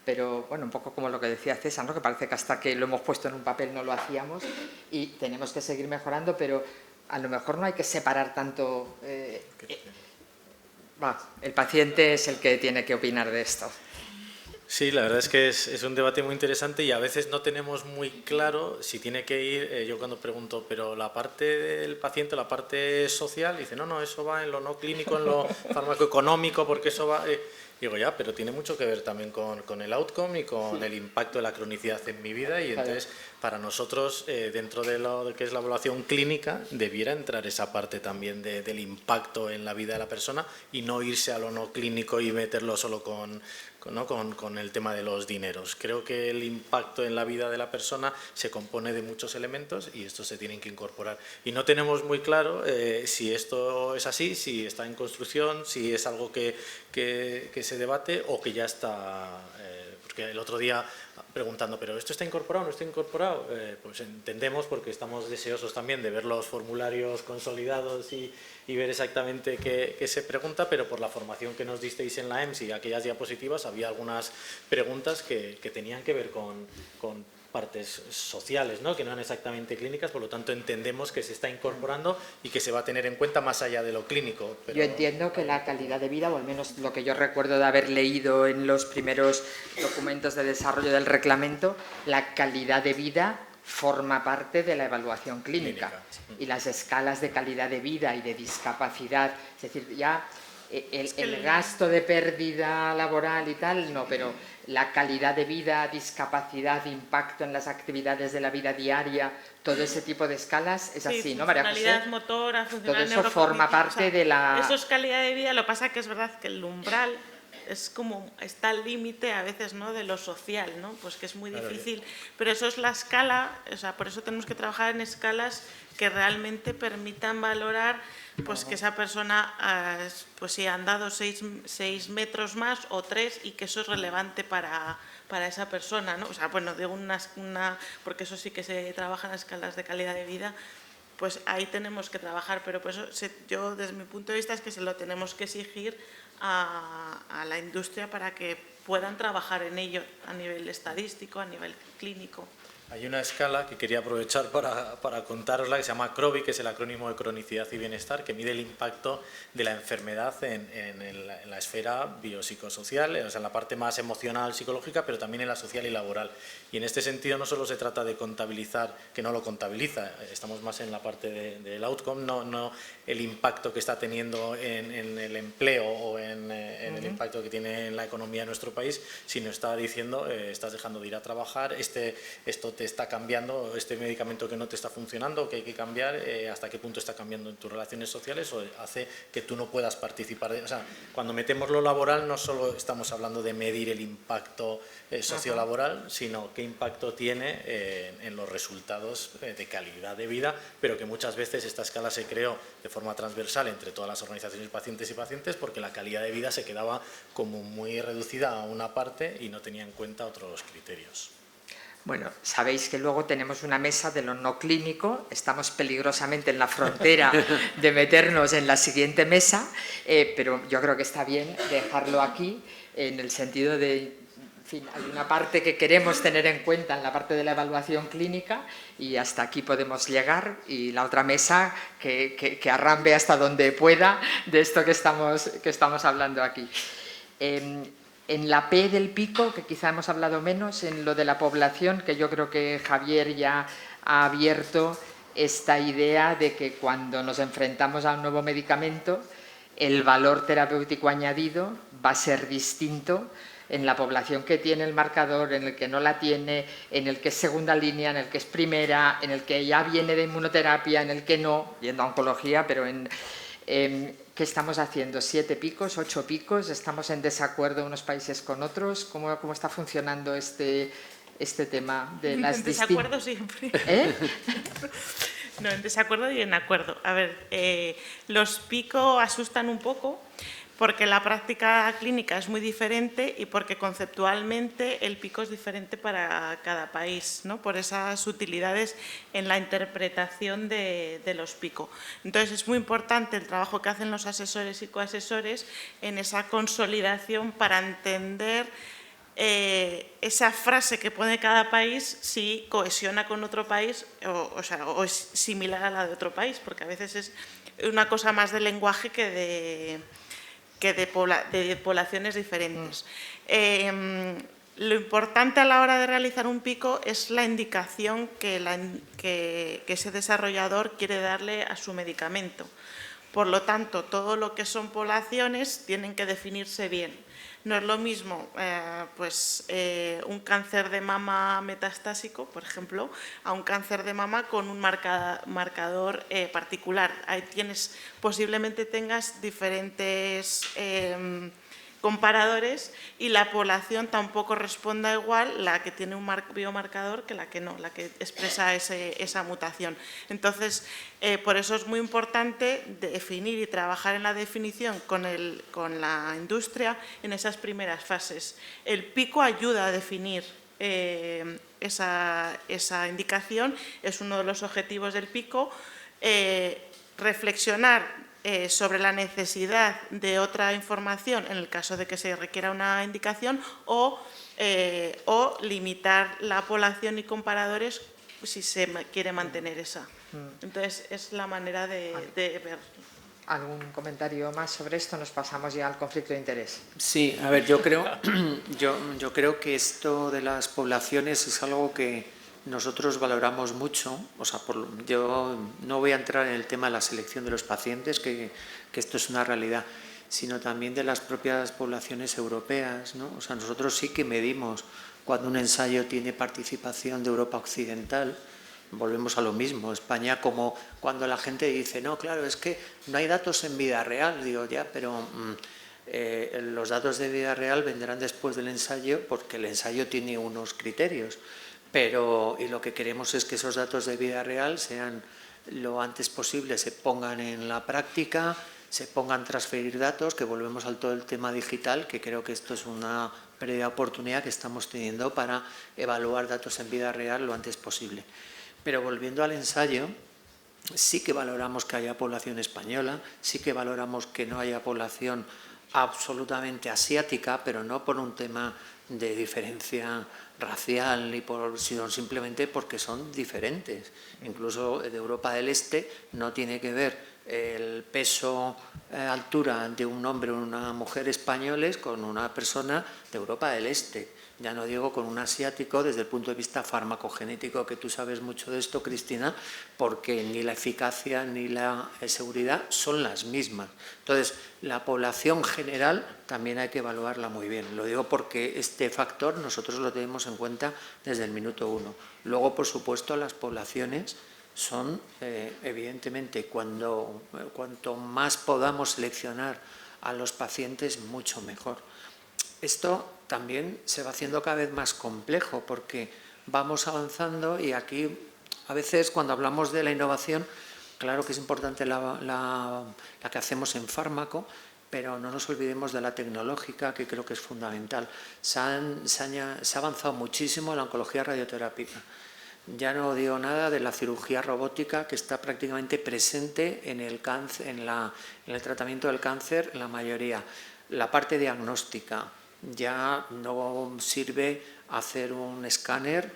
pero bueno, un poco como lo que decía César, ¿no?, que parece que hasta que lo hemos puesto en un papel no lo hacíamos y tenemos que seguir mejorando, pero a lo mejor no hay que separar tanto... el paciente es el que tiene que opinar de esto. Sí, la verdad es que es un debate muy interesante y a veces no tenemos muy claro si tiene que ir, yo cuando pregunto, pero la parte del paciente, la parte social, dice, no, eso va en lo no clínico, en lo farmacoeconómico, porque eso va... Digo, ya, pero tiene mucho que ver también con el outcome y con el impacto de la cronicidad en mi vida, y entonces para nosotros, dentro de lo que es la evaluación clínica, debiera entrar esa parte también del impacto en la vida de la persona y no irse a lo no clínico y meterlo solo con el tema de los dineros. Creo que el impacto en la vida de la persona se compone de muchos elementos y estos se tienen que incorporar. Y no tenemos muy claro si esto es así, si está en construcción, si es algo que se debate o que ya está... porque el otro día preguntando, ¿pero esto está incorporado o no está incorporado? Pues entendemos, porque estamos deseosos también de ver los formularios consolidados y ver exactamente qué se pregunta, pero por la formación que nos disteis en la EMS y aquellas diapositivas había algunas preguntas que tenían que ver con partes sociales, ¿no?, que no eran exactamente clínicas, por lo tanto entendemos que se está incorporando y que se va a tener en cuenta más allá de lo clínico. Pero... Yo entiendo que la calidad de vida, o al menos lo que yo recuerdo de haber leído en los primeros documentos de desarrollo del reglamento, la calidad de vida forma parte de la evaluación clínica. Clínica. Y las escalas de calidad de vida y de discapacidad, es decir, ya el gasto de pérdida laboral y tal, no, pero la calidad de vida, discapacidad, impacto en las actividades de la vida diaria, todo ese tipo de escalas es así, ¿no, María José? Funcionalidad motora, funcionalidad todo eso forma parte de la... Eso es calidad de vida, lo que pasa que es verdad que el umbral es como, está al límite a veces, ¿no?, de lo social, ¿no? Pues que es muy difícil, pero eso es la escala, o sea, por eso tenemos que trabajar en escalas que realmente permitan valorar pues que esa persona, pues si ha andado 6 metros más o 3 y que eso es relevante para esa persona, ¿no? O sea, bueno, digo porque eso sí que se trabaja en escalas de calidad de vida, pues ahí tenemos que trabajar, pero por eso yo desde mi punto de vista es que se lo tenemos que exigir a la industria para que puedan trabajar en ello a nivel estadístico, a nivel clínico. Hay una escala que quería aprovechar para contarosla, que se llama CROBI, que es el acrónimo de Cronicidad y Bienestar, que mide el impacto de la enfermedad en la esfera biopsicosocial, o sea, en la parte más emocional, psicológica, pero también en la social y laboral. Y en este sentido no solo se trata de contabilizar, que no lo contabiliza, estamos más en la parte del outcome, no el impacto que está teniendo en el empleo o en el impacto que tiene en la economía de nuestro país, sino está diciendo, estás dejando de ir a trabajar, esto te está cambiando, este medicamento que no te está funcionando, que hay que cambiar, hasta qué punto está cambiando en tus relaciones sociales o hace que tú no puedas participar. O sea, cuando metemos lo laboral no solo estamos hablando de medir el impacto sociolaboral, sino qué impacto tiene en los resultados de calidad de vida, pero que muchas veces esta escala se creó de forma transversal entre todas las organizaciones pacientes y pacientes porque la calidad de vida se quedaba como muy reducida a una parte y no tenía en cuenta otros criterios. Bueno, sabéis que luego tenemos una mesa de lo no clínico, estamos peligrosamente en la frontera de meternos en la siguiente mesa, pero yo creo que está bien dejarlo aquí en el sentido de, en fin, hay una parte que queremos tener en cuenta en la parte de la evaluación clínica y hasta aquí podemos llegar y la otra mesa que arrambe hasta donde pueda de esto que estamos hablando aquí. En la P del pico, que quizá hemos hablado menos, en lo de la población, que yo creo que Javier ya ha abierto esta idea de que cuando nos enfrentamos a un nuevo medicamento, el valor terapéutico añadido va a ser distinto en la población que tiene el marcador, en el que no la tiene, en el que es segunda línea, en el que es primera, en el que ya viene de inmunoterapia, en el que no, yendo a oncología, pero ¿qué estamos haciendo? ¿7 picos? ¿8 picos? ¿Estamos en desacuerdo unos países con otros? ¿Cómo está funcionando este tema de las distintas? En desacuerdo siempre. No, en desacuerdo y en acuerdo. A ver, los picos asustan un poco porque la práctica clínica es muy diferente y porque conceptualmente el pico es diferente para cada país, ¿no? Por esas utilidades en la interpretación de los picos. Entonces, es muy importante el trabajo que hacen los asesores y coasesores en esa consolidación para entender esa frase que pone cada país si cohesiona con otro país o es similar a la de otro país, porque a veces es una cosa más de lenguaje que de poblaciones diferentes. Lo importante a la hora de realizar un pico es la indicación que ese desarrollador quiere darle a su medicamento. Por lo tanto, todo lo que son poblaciones tienen que definirse bien. No es lo mismo un cáncer de mama metastásico, por ejemplo, a un cáncer de mama con un marcador particular. Ahí posiblemente tengas diferentes comparadores y la población tampoco responda igual la que tiene un biomarcador que la que no, la que expresa esa mutación. Entonces, por eso es muy importante definir y trabajar en la definición con la industria en esas primeras fases. El pico ayuda a definir esa indicación, es uno de los objetivos del pico, reflexionar sobre la necesidad de otra información en el caso de que se requiera una indicación o limitar la población y comparadores si se quiere mantener esa. Entonces, es la manera de ver. ¿Algún comentario más sobre esto? Nos pasamos ya al conflicto de interés. Sí, a ver, yo creo que esto de las poblaciones es algo que nosotros valoramos mucho, o sea, yo no voy a entrar en el tema de la selección de los pacientes, que esto es una realidad, sino también de las propias poblaciones europeas, ¿no? O sea, nosotros sí que medimos cuando un ensayo tiene participación de Europa Occidental. Volvemos a lo mismo, España, como cuando la gente dice, no, claro, es que no hay datos en vida real, digo, ya, pero los datos de vida real vendrán después del ensayo, porque el ensayo tiene unos criterios, y lo que queremos es que esos datos de vida real sean lo antes posible, se pongan en la práctica, se pongan a transferir datos, que volvemos al todo el tema digital, que creo que esto es una pérdida de oportunidad que estamos teniendo para evaluar datos en vida real lo antes posible. Pero volviendo al ensayo, sí que valoramos que haya población española, sí que valoramos que no haya población absolutamente asiática, pero no por un tema de diferencia racial, sino simplemente porque son diferentes. Incluso de Europa del Este no tiene que ver el peso, altura de un hombre o una mujer españoles con una persona de Europa del Este. Ya no digo con un asiático desde el punto de vista farmacogenético, que tú sabes mucho de esto, Cristina, porque ni la eficacia ni la seguridad son las mismas. Entonces, la población general también hay que evaluarla muy bien. Lo digo porque este factor nosotros lo tenemos en cuenta desde el minuto 1. Luego, por supuesto, las poblaciones son, evidentemente, cuanto más podamos seleccionar a los pacientes, mucho mejor. Esto también se va haciendo cada vez más complejo porque vamos avanzando y aquí a veces cuando hablamos de la innovación, claro que es importante la que hacemos en fármaco, pero no nos olvidemos de la tecnológica, que creo que es fundamental. Se ha avanzado muchísimo en la oncología radioterápica. Ya no digo nada de la cirugía robótica, que está prácticamente presente en el cáncer, en el tratamiento del cáncer, la mayoría. La parte diagnóstica, ya no sirve hacer un escáner,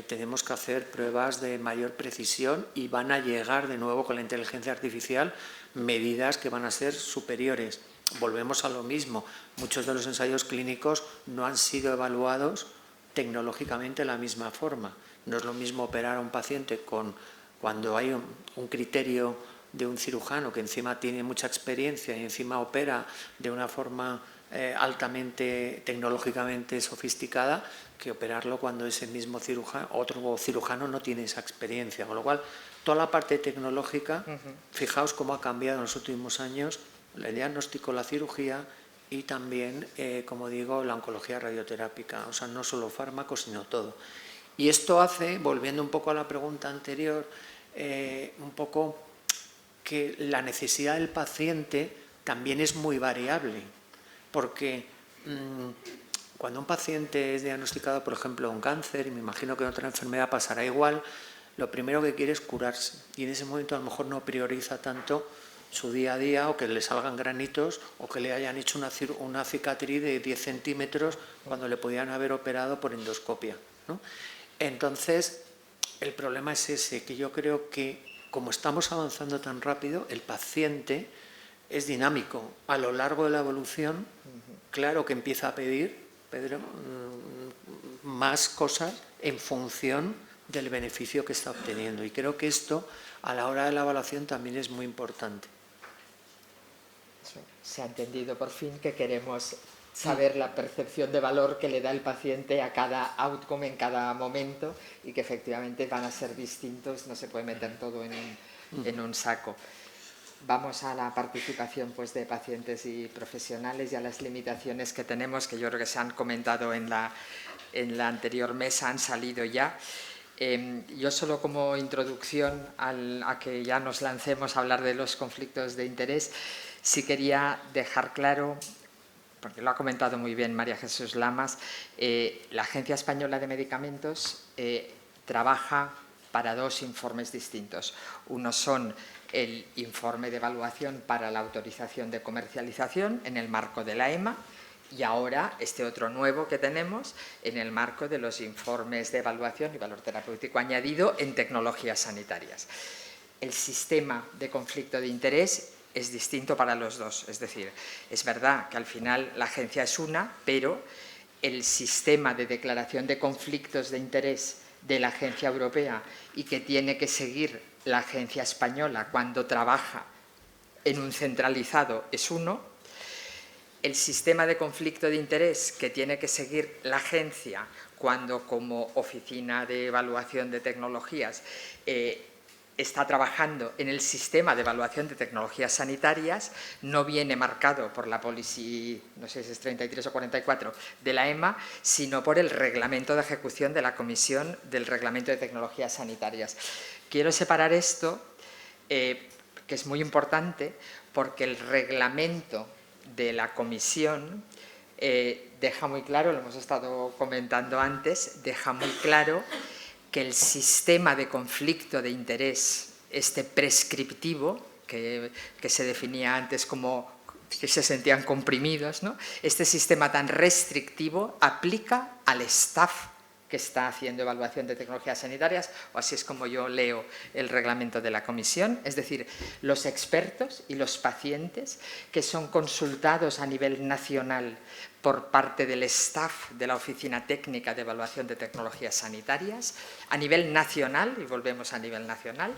tenemos que hacer pruebas de mayor precisión y van a llegar de nuevo con la inteligencia artificial medidas que van a ser superiores. Volvemos a lo mismo, muchos de los ensayos clínicos no han sido evaluados tecnológicamente de la misma forma. No es lo mismo operar a un paciente cuando hay un criterio de un cirujano que encima tiene mucha experiencia y encima opera de una forma altamente tecnológicamente sofisticada, que operarlo cuando ese mismo otro cirujano no tiene esa experiencia. Con lo cual, toda la parte tecnológica, fijaos cómo ha cambiado en los últimos años el diagnóstico, la cirugía y también, como digo, la oncología radioterápica. O sea, no solo fármacos, sino todo. Y esto hace, volviendo un poco a la pregunta anterior, un poco que la necesidad del paciente también es muy variable, porque cuando un paciente es diagnosticado, por ejemplo, un cáncer, y me imagino que en otra enfermedad pasará igual, lo primero que quiere es curarse, y en ese momento a lo mejor no prioriza tanto su día a día, o que le salgan granitos, o que le hayan hecho una cicatriz de 10 centímetros cuando le podían haber operado por endoscopia, ¿no? Entonces, el problema es ese, que yo creo que como estamos avanzando tan rápido, el paciente es dinámico. A lo largo de la evolución, claro que empieza a pedir, Pedro, más cosas en función del beneficio que está obteniendo. Y creo que esto, a la hora de la evaluación, también es muy importante. Se ha entendido por fin que queremos saber la percepción de valor que le da el paciente a cada outcome en cada momento y que efectivamente van a ser distintos, no se puede meter todo en un saco. Vamos a la participación pues, de pacientes y profesionales y a las limitaciones que tenemos, que yo creo que se han comentado en la anterior mesa, han salido ya. Yo solo como introducción a que ya nos lancemos a hablar de los conflictos de interés, sí quería dejar claro, porque lo ha comentado muy bien María Jesús Lamas, la Agencia Española de Medicamentos trabaja para dos informes distintos. Uno son el informe de evaluación para la autorización de comercialización en el marco de la EMA y ahora este otro nuevo que tenemos en el marco de los informes de evaluación y valor terapéutico añadido en tecnologías sanitarias. El sistema de conflicto de interés es distinto para los dos, es decir, es verdad que al final la agencia es una, pero el sistema de declaración de conflictos de interés de la agencia europea y que tiene que seguir la agencia española cuando trabaja en un centralizado es uno. El sistema de conflicto de interés que tiene que seguir la agencia cuando como oficina de evaluación de tecnologías está trabajando en el sistema de evaluación de tecnologías sanitarias, no viene marcado por la policy, no sé si es 33 o 44, de la EMA, sino por el reglamento de ejecución de la Comisión del Reglamento de Tecnologías Sanitarias. Quiero separar esto, que es muy importante, porque el reglamento de la Comisión deja muy claro, lo hemos estado comentando antes, deja muy claro que el sistema de conflicto de interés, este prescriptivo, que se definía antes como que se sentían comprimidos, ¿no? Este sistema tan restrictivo aplica al staff que está haciendo evaluación de tecnologías sanitarias, o así es como yo leo el reglamento de la Comisión, es decir, los expertos y los pacientes que son consultados a nivel nacional por parte del staff de la Oficina Técnica de Evaluación de Tecnologías Sanitarias, a nivel nacional, y volvemos a nivel nacional,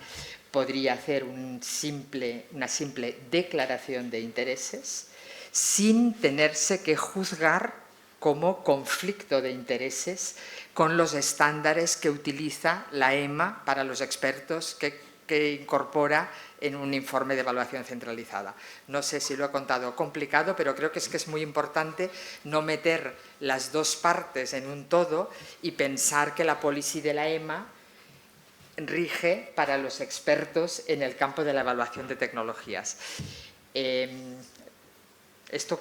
podría hacer una simple declaración de intereses sin tenerse que juzgar como conflicto de intereses con los estándares que utiliza la EMA para los expertos que incorpora en un informe de evaluación centralizada. No sé si lo he contado complicado, pero creo que es muy importante no meter las dos partes en un todo y pensar que la policy de la EMA rige para los expertos en el campo de la evaluación de tecnologías. Esto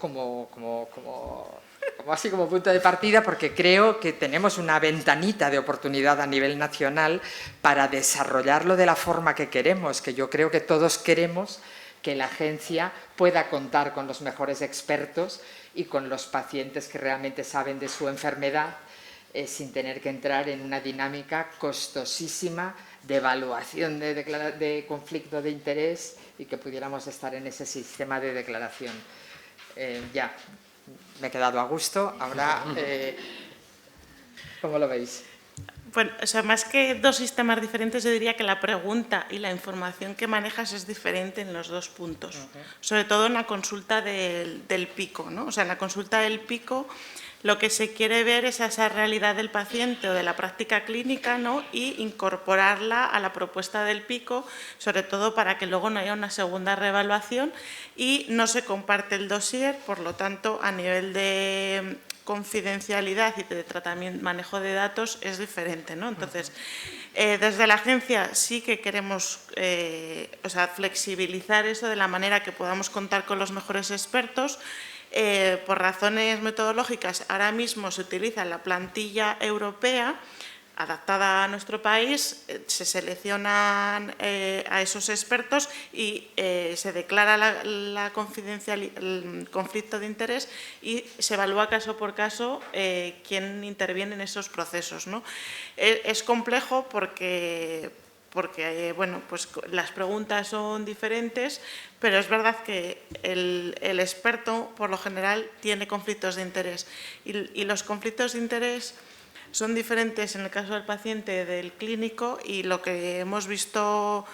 así como punto de partida, porque creo que tenemos una ventanita de oportunidad a nivel nacional para desarrollarlo de la forma que queremos, que yo creo que todos queremos que la agencia pueda contar con los mejores expertos y con los pacientes que realmente saben de su enfermedad, sin tener que entrar en una dinámica costosísima de evaluación de conflicto de interés y que pudiéramos estar en ese sistema de declaración. Ya, me he quedado a gusto. Ahora, ¿cómo lo veis? Bueno, o sea, más que dos sistemas diferentes, yo diría que la pregunta y la información que manejas es diferente en los dos puntos. Sobre todo en la consulta del pico, ¿no? O sea, en la consulta del pico lo que se quiere ver es esa realidad del paciente o de la práctica clínica, ¿no? Y incorporarla a la propuesta del pico, sobre todo para que luego no haya una segunda reevaluación y no se comparte el dossier, por lo tanto, a nivel de confidencialidad y de tratamiento, manejo de datos es diferente, ¿no? Entonces, desde la agencia sí que queremos flexibilizar eso de la manera que podamos contar con los mejores expertos. Por razones metodológicas, ahora mismo se utiliza la plantilla europea adaptada a nuestro país, se seleccionan a esos expertos y se declara el conflicto de interés y se evalúa caso por caso quién interviene en esos procesos, ¿no? Es complejo porque bueno, pues las preguntas son diferentes, pero es verdad que el experto, por lo general, tiene conflictos de interés. Y los conflictos de interés son diferentes en el caso del paciente del clínico y lo que hemos visto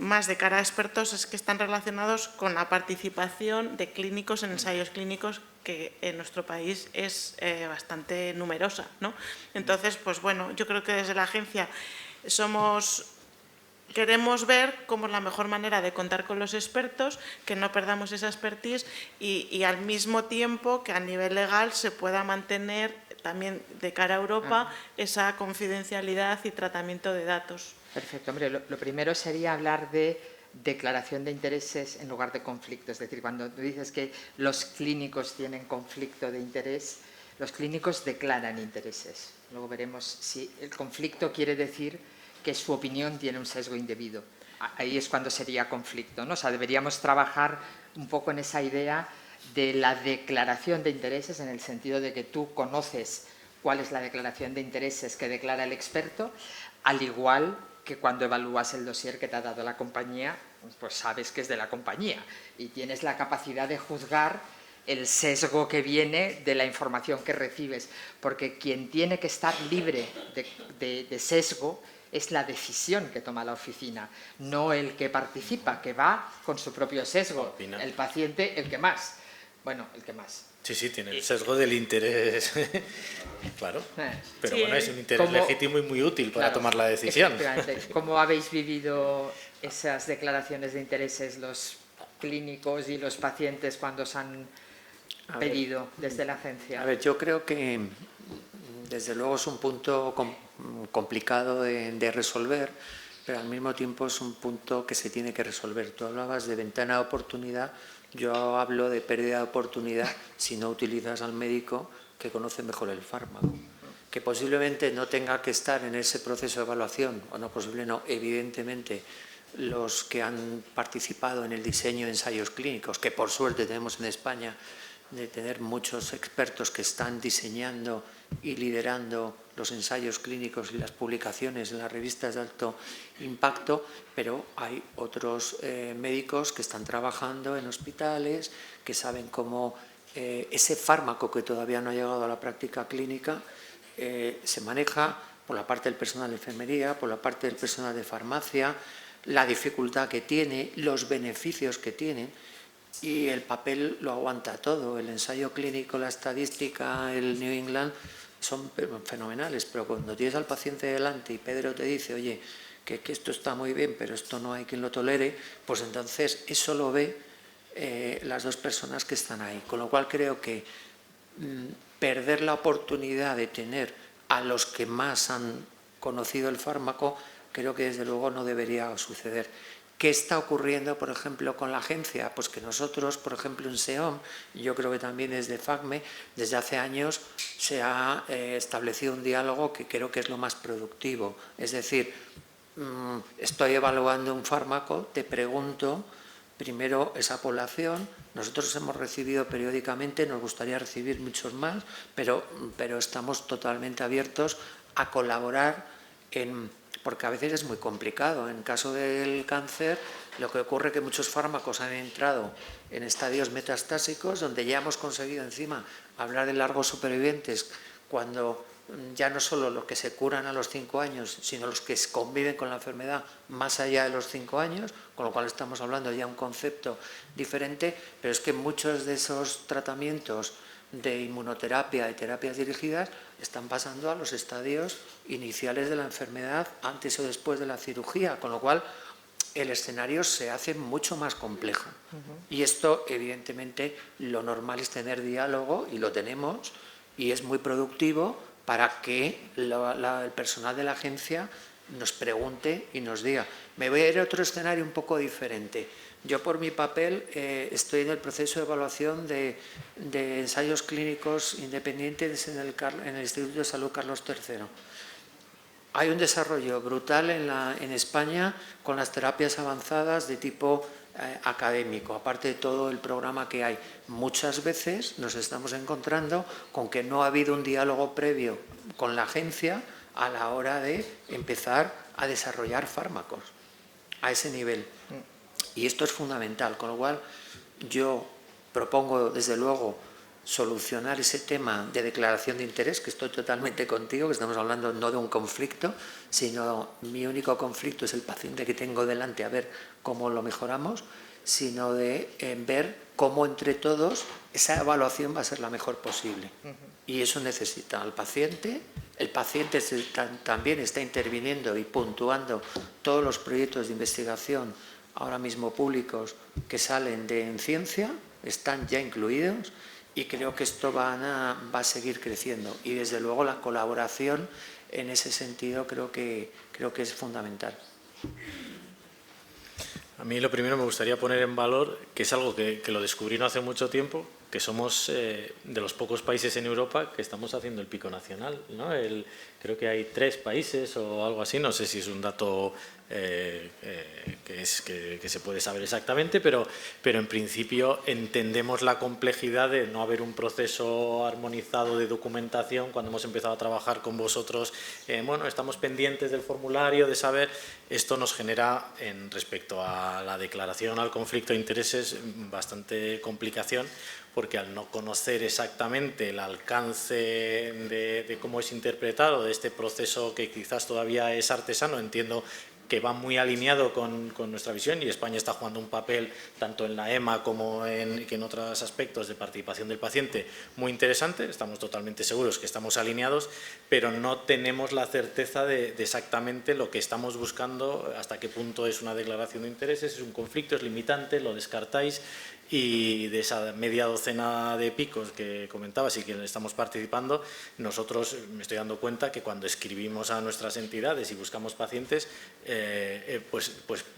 más de cara a expertos es que están relacionados con la participación de clínicos en ensayos clínicos que en nuestro país es bastante numerosa, ¿no? Entonces, pues bueno, yo creo que desde la agencia queremos ver cómo es la mejor manera de contar con los expertos, que no perdamos esa expertise y al mismo tiempo que a nivel legal se pueda mantener también de cara a Europa esa confidencialidad y tratamiento de datos. Perfecto. Hombre, lo primero sería hablar de declaración de intereses en lugar de conflicto. Es decir, cuando tú dices que los clínicos tienen conflicto de interés, los clínicos declaran intereses. Luego veremos si el conflicto quiere decir que su opinión tiene un sesgo indebido. Ahí es cuando sería conflicto, ¿no? O sea, deberíamos trabajar un poco en esa idea de la declaración de intereses, en el sentido de que tú conoces cuál es la declaración de intereses que declara el experto, al igual que cuando evalúas el dossier que te ha dado la compañía, pues sabes que es de la compañía y tienes la capacidad de juzgar el sesgo que viene de la información que recibes, porque quien tiene que estar libre de sesgo es la decisión que toma la oficina, no el que participa, que va con su propio sesgo. El paciente, el que más. Bueno, el que más. Sí, sí, tiene el sesgo del interés, claro, pero Sí, bueno, es un interés legítimo y muy útil para tomar la decisión. Efectivamente. ¿Cómo habéis vivido esas declaraciones de intereses los clínicos y los pacientes cuando os han pedido desde la agencia? A ver, yo creo que desde luego es un punto complicado de resolver, pero al mismo tiempo es un punto que se tiene que resolver. Tú hablabas de ventana de oportunidad, yo hablo de pérdida de oportunidad si no utilizas al médico que conoce mejor el fármaco, que posiblemente no tenga que estar en ese proceso de evaluación, o no posible, no, evidentemente los que han participado en el diseño de ensayos clínicos, que por suerte tenemos en España, de tener muchos expertos que están diseñando y liderando los ensayos clínicos y las publicaciones en las revistas de alto impacto, pero hay otros médicos que están trabajando en hospitales, que saben cómo ese fármaco que todavía no ha llegado a la práctica clínica se maneja por la parte del personal de enfermería, por la parte del personal de farmacia, la dificultad que tiene, los beneficios que tiene. Y el papel lo aguanta todo, el ensayo clínico, la estadística, el New England son fenomenales, pero cuando tienes al paciente delante y Pedro te dice, oye, que esto está muy bien, pero esto no hay quien lo tolere, pues entonces eso lo ve las dos personas que están ahí. Con lo cual creo que perder la oportunidad de tener a los que más han conocido el fármaco, creo que desde luego no debería suceder. ¿Qué está ocurriendo, por ejemplo, con la agencia? Pues que nosotros, por ejemplo, en SEOM, yo creo que también desde FACME, desde hace años se ha establecido un diálogo que creo que es lo más productivo. Es decir, estoy evaluando un fármaco, te pregunto primero esa población. Nosotros hemos recibido periódicamente, nos gustaría recibir muchos más, pero estamos totalmente abiertos a colaborar porque a veces es muy complicado. En caso del cáncer, lo que ocurre es que muchos fármacos han entrado en estadios metastásicos, donde ya hemos conseguido encima hablar de largos supervivientes, cuando ya no solo los que se curan a los 5 años, sino los que conviven con la enfermedad más allá de los 5 años, con lo cual estamos hablando ya de un concepto diferente, pero es que muchos de esos tratamientos de inmunoterapia y terapias dirigidas están pasando a los estadios iniciales de la enfermedad, antes o después de la cirugía, con lo cual el escenario se hace mucho más complejo. Y esto, evidentemente, lo normal es tener diálogo, y lo tenemos, y es muy productivo para que el personal de la agencia nos pregunte y nos diga. Me voy a ir a otro escenario un poco diferente. Yo, por mi papel, estoy en el proceso de evaluación de ensayos clínicos independientes en el Instituto de Salud Carlos III. Hay un desarrollo brutal en España con las terapias avanzadas de tipo académico, aparte de todo el programa que hay. Muchas veces nos estamos encontrando con que no ha habido un diálogo previo con la agencia a la hora de empezar a desarrollar fármacos a ese nivel. Y esto es fundamental, con lo cual yo propongo desde luego solucionar ese tema de declaración de interés, que estoy totalmente contigo, que estamos hablando no de un conflicto, sino mi único conflicto es el paciente que tengo delante, a ver cómo lo mejoramos, sino de ver cómo entre todos esa evaluación va a ser la mejor posible. Y eso necesita al paciente. El paciente también está interviniendo y puntuando todos los proyectos de investigación ahora mismo públicos que salen en ciencia, están ya incluidos, y creo que esto va a seguir creciendo. Y desde luego la colaboración en ese sentido creo que es fundamental. A mí lo primero me gustaría poner en valor que es algo que lo descubrí no hace mucho tiempo, que somos de los pocos países en Europa que estamos haciendo el pico nacional, ¿no? creo que hay 3 países o algo así, no sé si es un dato que se puede saber exactamente, pero en principio entendemos la complejidad de no haber un proceso armonizado de documentación. Cuando hemos empezado a trabajar con vosotros, bueno, estamos pendientes del formulario, de saber, esto nos genera, respecto a la declaración al conflicto de intereses, bastante complicación, porque al no conocer exactamente el alcance de cómo es interpretado, de este proceso que quizás todavía es artesano, entiendo que va muy alineado con nuestra visión, y España está jugando un papel tanto en la EMA como en otros aspectos de participación del paciente muy interesante. Estamos totalmente seguros que estamos alineados, pero no tenemos la certeza de exactamente lo que estamos buscando, hasta qué punto es una declaración de intereses, es un conflicto, es limitante, lo descartáis. Y de esa media docena de picos que comentabas y que estamos participando, nosotros me estoy dando cuenta que cuando escribimos a nuestras entidades y buscamos pacientes, pues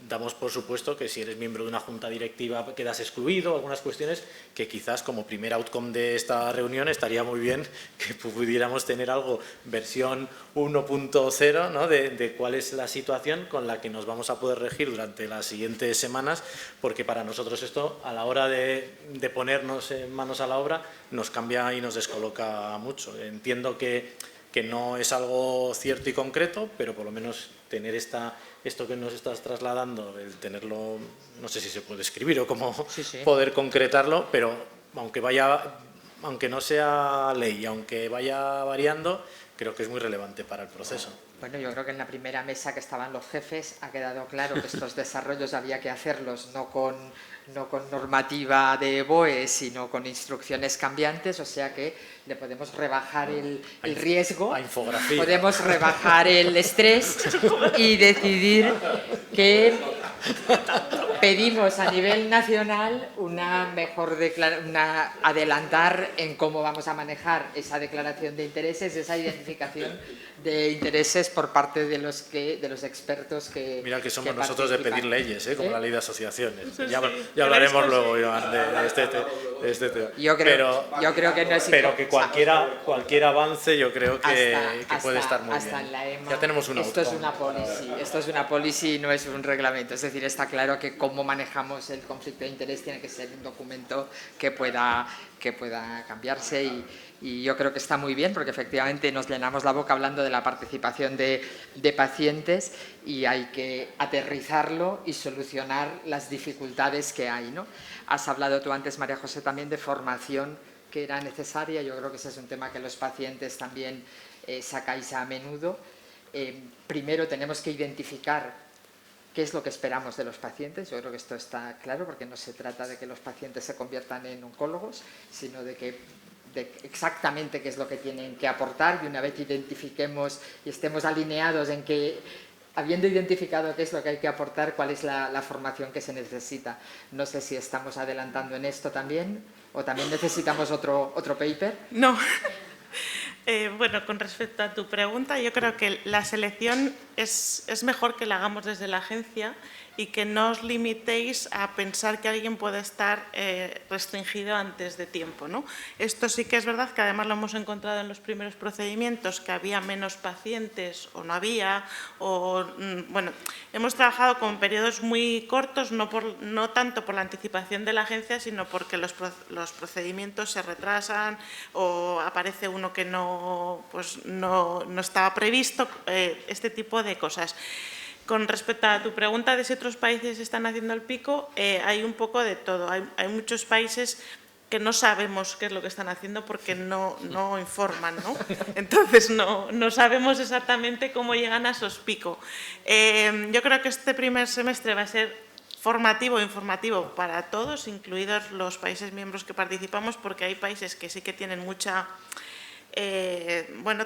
damos por supuesto que si eres miembro de una junta directiva quedas excluido, algunas cuestiones que quizás como primer outcome de esta reunión estaría muy bien que pudiéramos tener algo, versión 1.0, ¿no? de cuál es la situación con la que nos vamos a poder regir durante las siguientes semanas, porque para nosotros esto, a la hora de ponernos manos a la obra, nos cambia y nos descoloca mucho. Entiendo que no es algo cierto y concreto, pero por lo menos tener esto que nos estás trasladando, el tenerlo, no sé si se puede escribir o cómo poder concretarlo, pero aunque no sea ley, aunque vaya variando, creo que es muy relevante para el proceso. Bueno, yo creo que en la primera mesa que estaban los jefes ha quedado claro que estos desarrollos había que hacerlos no con normativa de BOE, sino con instrucciones cambiantes, o sea que le podemos rebajar el riesgo, podemos rebajar el estrés y decidir que pedimos a nivel nacional adelantar en cómo vamos a manejar esa declaración de intereses, esa identificación de intereses por parte de los expertos que Mira que somos que nosotros de pedir participan. leyes, como la ley de asociaciones. Sí, Ya hablaremos luego, Joan, de este tema. Yo creo que no es pero que cualquier avance yo creo que puede estar muy hasta bien. En la EMA, ya tenemos una esto es una policy, no es un reglamento. Es decir, está claro que cómo manejamos el conflicto de interés tiene que ser un documento que pueda cambiarse, y yo creo que está muy bien, porque efectivamente nos llenamos la boca hablando de la participación de pacientes, y hay que aterrizarlo y solucionar las dificultades que hay, ¿no? Has hablado tú antes, María José, también de formación que era necesaria. Yo creo que ese es un tema que los pacientes también sacáis a menudo. Primero tenemos que identificar qué es lo que esperamos de los pacientes. Yo creo que esto está claro, porque no se trata de que los pacientes se conviertan en oncólogos, sino de exactamente qué es lo que tienen que aportar, y una vez identifiquemos y estemos alineados en que, habiendo identificado qué es lo que hay que aportar, cuál es la formación que se necesita. No sé si estamos adelantando en esto también, o también necesitamos otro paper. No. Bueno, con respecto a tu pregunta, yo creo que la selección es mejor que la hagamos desde la agencia, y que no os limitéis a pensar que alguien puede estar restringido antes de tiempo, ¿no? Esto sí que es verdad que además lo hemos encontrado en los primeros procedimientos, que había menos pacientes o no había, bueno, hemos trabajado con periodos muy cortos, no tanto por la anticipación de la agencia, sino porque los procedimientos se retrasan o aparece uno que no estaba previsto, este tipo de cosas. Con respecto a tu pregunta de si otros países están haciendo el pico, hay un poco de todo. Hay muchos países que no sabemos qué es lo que están haciendo porque no informan, ¿no? Entonces no sabemos exactamente cómo llegan a esos picos. Yo creo que este primer semestre va a ser formativo e informativo para todos, incluidos los países miembros que participamos, porque hay países que sí que tienen mucha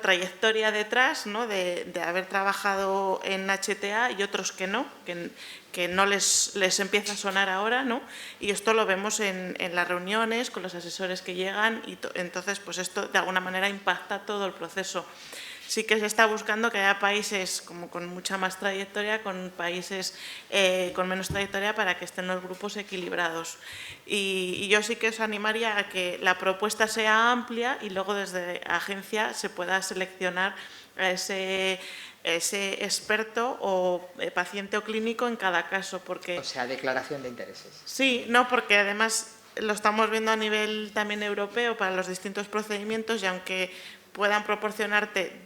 trayectoria detrás, ¿no? de haber trabajado en HTA, y otros que no les empieza a sonar ahora, ¿no? Y esto lo vemos en las reuniones con los asesores que llegan, y entonces pues esto de alguna manera impacta todo el proceso. Sí que se está buscando que haya países como con mucha más trayectoria, con países con menos trayectoria, para que estén los grupos equilibrados. Y yo sí que os animaría a que la propuesta sea amplia, y luego desde agencia se pueda seleccionar a ese experto o paciente o clínico en cada caso. Porque, o sea, declaración de intereses. Sí, no, porque además lo estamos viendo a nivel también europeo para los distintos procedimientos, y aunque puedan proporcionarte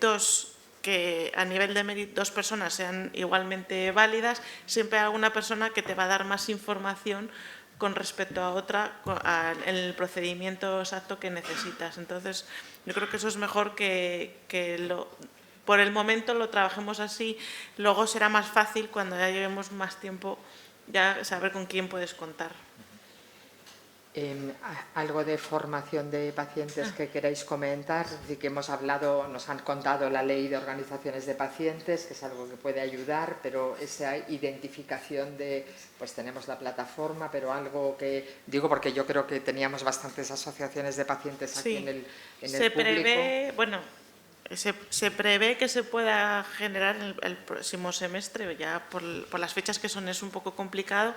que a nivel de mérito 2 personas sean igualmente válidas, siempre hay alguna persona que te va a dar más información con respecto a otra en el procedimiento exacto que necesitas. Entonces, yo creo que eso es mejor por el momento lo trabajemos así. Luego será más fácil cuando ya llevemos más tiempo ya saber con quién puedes contar. ¿Algo de formación de pacientes que queráis comentar? Es decir, que hemos hablado, nos han contado la ley de organizaciones de pacientes, que es algo que puede ayudar, pero esa identificación de, pues tenemos la plataforma, pero algo que, digo porque yo creo que teníamos bastantes asociaciones de pacientes aquí en el público. Se prevé que se pueda generar el próximo semestre, ya por las fechas que son, es un poco complicado,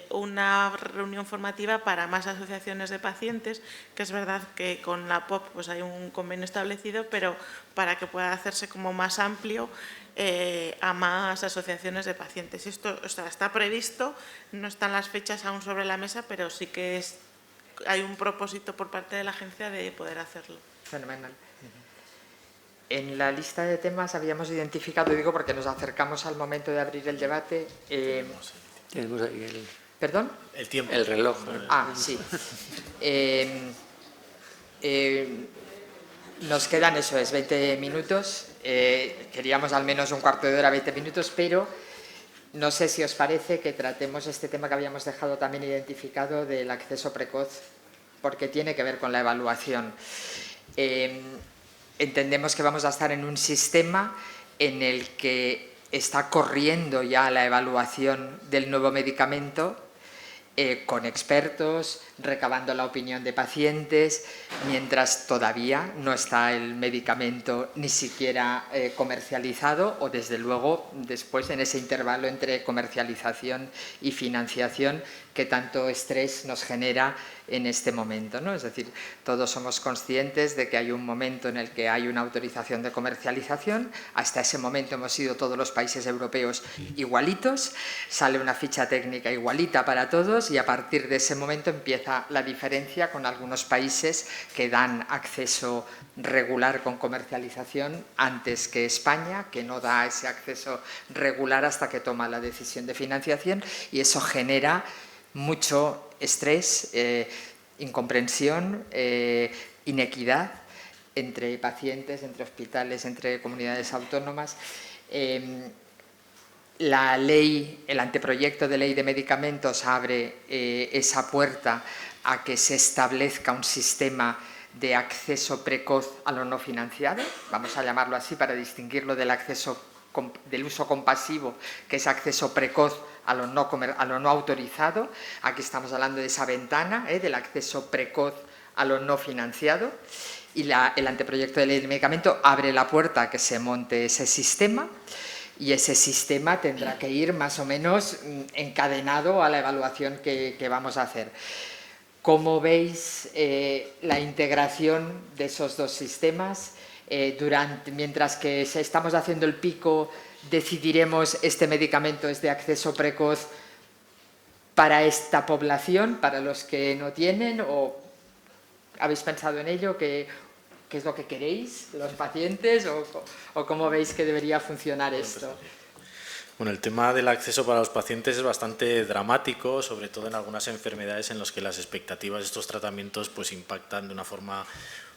una reunión formativa para más asociaciones de pacientes, que es verdad que con la POP pues hay un convenio establecido, pero para que pueda hacerse como más amplio a más asociaciones de pacientes. Esto, o sea, está previsto, no están las fechas aún sobre la mesa, pero sí que hay un propósito por parte de la agencia de poder hacerlo. Fenomenal. En la lista de temas habíamos identificado, digo porque nos acercamos al momento de abrir el debate. Tenemos ahí ¿Perdón? El tiempo. El reloj. Sí. Nos quedan, 20 minutos. Queríamos al menos un cuarto de hora, 20 minutos, pero no sé si os parece que tratemos este tema que habíamos dejado también identificado del acceso precoz, porque tiene que ver con la evaluación. Entendemos que vamos a estar en un sistema en el que está corriendo ya la evaluación del nuevo medicamento con expertos, recabando la opinión de pacientes, mientras todavía no está el medicamento ni siquiera comercializado, o desde luego después en ese intervalo entre comercialización y financiación que tanto estrés nos genera en este momento, ¿no? Es decir, todos somos conscientes de que hay un momento en el que hay una autorización de comercialización. Hasta ese momento hemos sido todos los países europeos igualitos, sale una ficha técnica igualita para todos, y a partir de ese momento empieza la diferencia con algunos países que dan acceso regular con comercialización antes que España, que no da ese acceso regular hasta que toma la decisión de financiación, y eso genera mucho estrés, incomprensión, inequidad entre pacientes, entre hospitales, entre comunidades autónomas. La ley, el anteproyecto de ley de medicamentos abre esa puerta a que se establezca un sistema de acceso precoz a lo no financiado, vamos a llamarlo así para distinguirlo del uso compasivo, que es acceso precoz a lo no autorizado. Aquí estamos hablando de esa ventana, del acceso precoz a lo no financiado, y el anteproyecto de ley de medicamento abre la puerta a que se monte ese sistema, y ese sistema tendrá que ir más o menos encadenado a la evaluación que vamos a hacer. ¿Cómo veis la integración de esos dos sistemas? Mientras que estamos haciendo el pico, decidiremos este medicamento es de acceso precoz para esta población, para los que no tienen, o habéis pensado en ello, ¿qué es lo que queréis los pacientes, o cómo veis que debería funcionar esto? Bueno, el tema del acceso para los pacientes es bastante dramático, sobre todo en algunas enfermedades en las que las expectativas de estos tratamientos pues impactan de una forma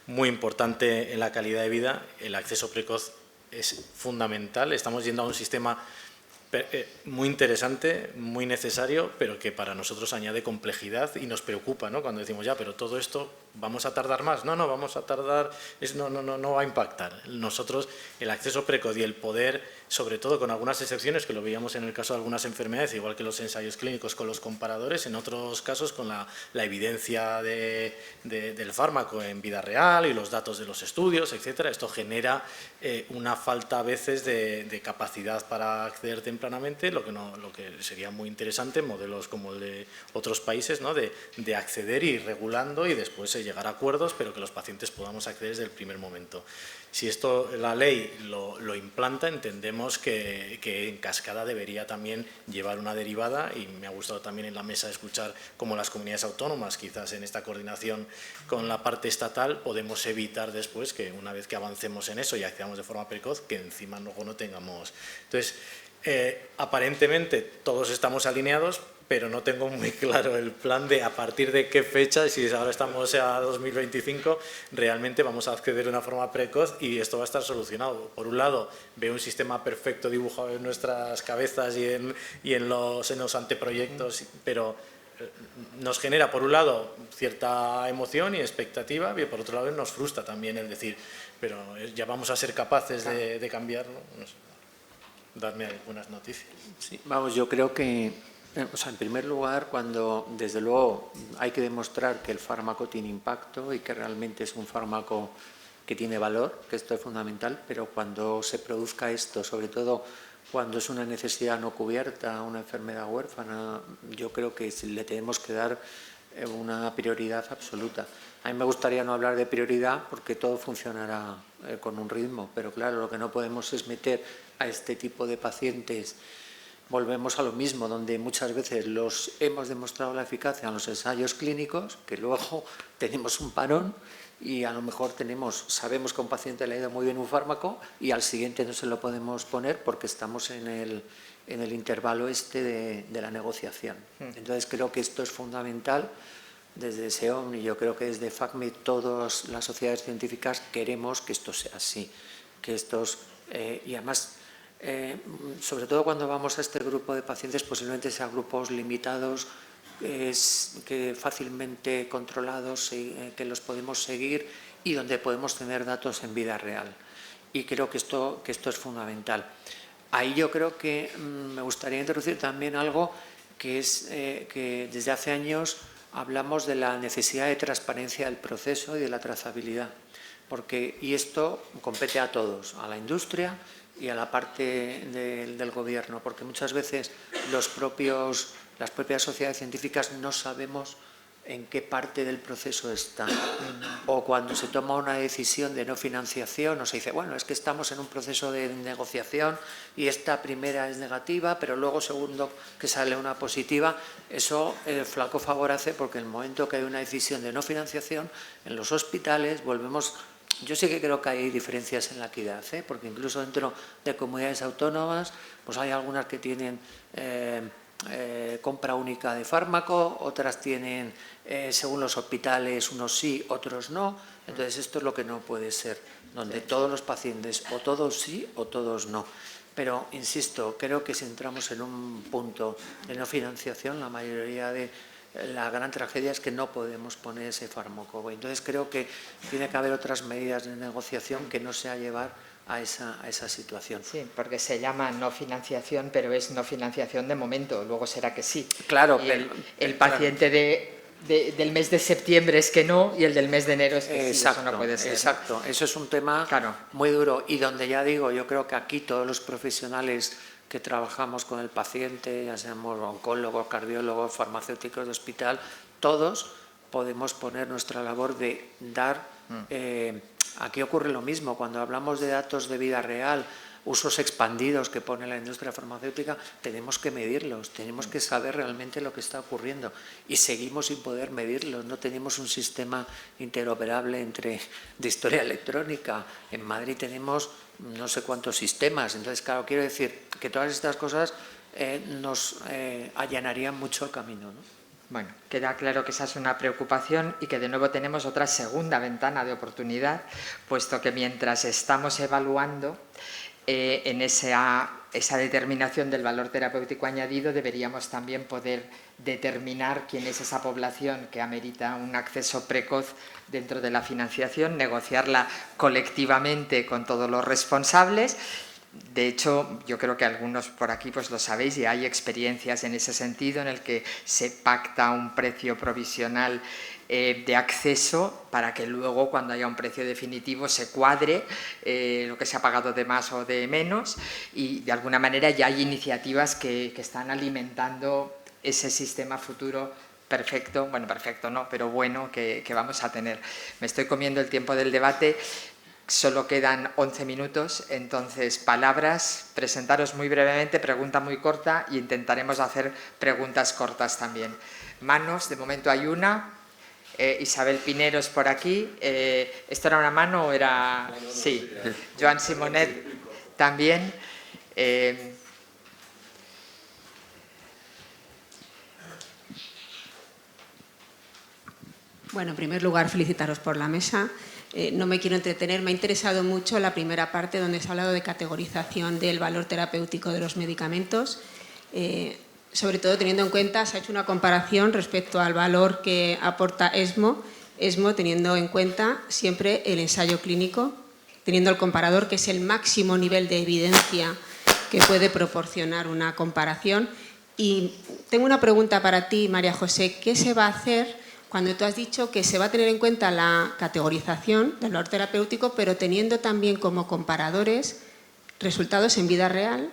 muy importante en la calidad de vida. El acceso precoz es fundamental. Estamos yendo a un sistema muy interesante, muy necesario, pero que para nosotros añade complejidad y nos preocupa, ¿no? Cuando decimos, ya, pero todo esto, ¿vamos a tardar más? No, vamos a tardar, no va a impactar. Nosotros, el acceso precoz y el poder, sobre todo con algunas excepciones, que lo veíamos en el caso de algunas enfermedades, igual que los ensayos clínicos con los comparadores, en otros casos con la evidencia del fármaco en vida real y los datos de los estudios, etcétera. Esto genera una falta a veces de capacidad para acceder tempranamente, lo que sería muy interesante, modelos como el de otros países, ¿no? de acceder y ir regulando y después llegar a acuerdos, pero que los pacientes podamos acceder desde el primer momento. Si esto la ley lo implanta, entendemos que en cascada debería también llevar una derivada, y me ha gustado también en la mesa escuchar cómo las comunidades autónomas, quizás en esta coordinación con la parte estatal, podemos evitar después que una vez que avancemos en eso y accedamos de forma precoz, que encima luego no tengamos. Entonces, aparentemente todos estamos alineados, pero no tengo muy claro el plan de a partir de qué fecha, si ahora estamos a 2025, realmente vamos a acceder de una forma precoz y esto va a estar solucionado. Por un lado, veo un sistema perfecto dibujado en nuestras cabezas y en los anteproyectos, pero nos genera, por un lado, cierta emoción y expectativa, y por otro lado nos frustra también el decir, pero ya vamos a ser capaces de cambiarlo. No sé, darme algunas noticias. Sí, vamos, yo creo que... O sea, en primer lugar, cuando desde luego hay que demostrar que el fármaco tiene impacto y que realmente es un fármaco que tiene valor, que esto es fundamental, pero cuando se produzca esto, sobre todo cuando es una necesidad no cubierta, una enfermedad huérfana, yo creo que le tenemos que dar una prioridad absoluta. A mí me gustaría no hablar de prioridad porque todo funcionará con un ritmo, pero claro, lo que no podemos es meter a este tipo de pacientes. Volvemos a lo mismo, donde muchas veces los hemos demostrado la eficacia en los ensayos clínicos, que luego tenemos un parón y a lo mejor sabemos que a un paciente le ha ido muy bien un fármaco y al siguiente no se lo podemos poner porque estamos en el intervalo de la negociación. Entonces creo que esto es fundamental. Desde SEOM y yo creo que desde FACME todas las sociedades científicas queremos que esto sea así, que y además sobre todo cuando vamos a este grupo de pacientes, posiblemente sean grupos limitados, que fácilmente controlados, que los podemos seguir y donde podemos tener datos en vida real. Y creo que esto es fundamental. Ahí yo creo que me gustaría introducir también algo que es que desde hace años hablamos de la necesidad de transparencia del proceso y de la trazabilidad. Y esto compete a todos, a la industria y a la parte del gobierno, porque muchas veces las propias sociedades científicas no sabemos en qué parte del proceso está. O cuando se toma una decisión de no financiación, o se dice, bueno, es que estamos en un proceso de negociación y esta primera es negativa, pero luego segundo que sale una positiva, eso flaco favor hace, porque en el momento que hay una decisión de no financiación, en los hospitales volvemos... Yo sí que creo que hay diferencias en la equidad, porque incluso dentro de comunidades autónomas pues hay algunas que tienen compra única de fármaco, otras tienen, según los hospitales, unos sí, otros no. Entonces esto es lo que no puede ser, donde todos los pacientes o todos sí o todos no. Pero, insisto, creo que si entramos en un punto de no financiación, la gran tragedia es que no podemos poner ese fármaco. Entonces creo que tiene que haber otras medidas de negociación que no sea llevar a esa situación. Sí, porque se llama no financiación, pero es no financiación de momento, luego será que sí. Claro, y el paciente del mes de septiembre es que no y el del mes de enero es que exacto, sí, eso no puede ser. Exacto, eso es un tema muy duro y donde ya digo, yo creo que aquí todos los profesionales que trabajamos con el paciente, ya seamos oncólogos, cardiólogos, farmacéuticos de hospital, todos podemos poner nuestra labor de dar... aquí ocurre lo mismo, cuando hablamos de datos de vida real, usos expandidos que pone la industria farmacéutica, tenemos que medirlos, tenemos que saber realmente lo que está ocurriendo y seguimos sin poder medirlos, no tenemos un sistema interoperable de historia electrónica. En Madrid tenemos no sé cuántos sistemas, entonces claro, quiero decir que todas estas cosas nos allanarían mucho el camino, ¿no? Bueno, queda claro que esa es una preocupación y que de nuevo tenemos otra segunda ventana de oportunidad, puesto que mientras estamos evaluando en esa determinación del valor terapéutico añadido, deberíamos también poder determinar quién es esa población que amerita un acceso precoz dentro de la financiación, negociarla colectivamente con todos los responsables. De hecho, yo creo que algunos por aquí pues lo sabéis y hay experiencias en ese sentido en el que se pacta un precio provisional de acceso para que luego cuando haya un precio definitivo se cuadre lo que se ha pagado de más o de menos y de alguna manera ya hay iniciativas que están alimentando ese sistema futuro perfecto, bueno, perfecto no, pero bueno que vamos a tener. Me estoy comiendo el tiempo del debate, solo quedan 11 minutos, entonces palabras, presentaros muy brevemente, pregunta muy corta y intentaremos hacer preguntas cortas también. Manos, de momento hay una. Isabel Pineros por aquí. ¿Esto era una mano o era...? Sí. Joan Simonet también. Bueno, en primer lugar, felicitaros por la mesa. No me quiero entretener, me ha interesado mucho la primera parte donde se ha hablado de categorización del valor terapéutico de los medicamentos. Sobre todo teniendo en cuenta, se ha hecho una comparación respecto al valor que aporta ESMO, teniendo en cuenta siempre el ensayo clínico, teniendo el comparador, que es el máximo nivel de evidencia que puede proporcionar una comparación. Y tengo una pregunta para ti, María José. ¿Qué se va a hacer cuando tú has dicho que se va a tener en cuenta la categorización del valor terapéutico, pero teniendo también como comparadores resultados en vida real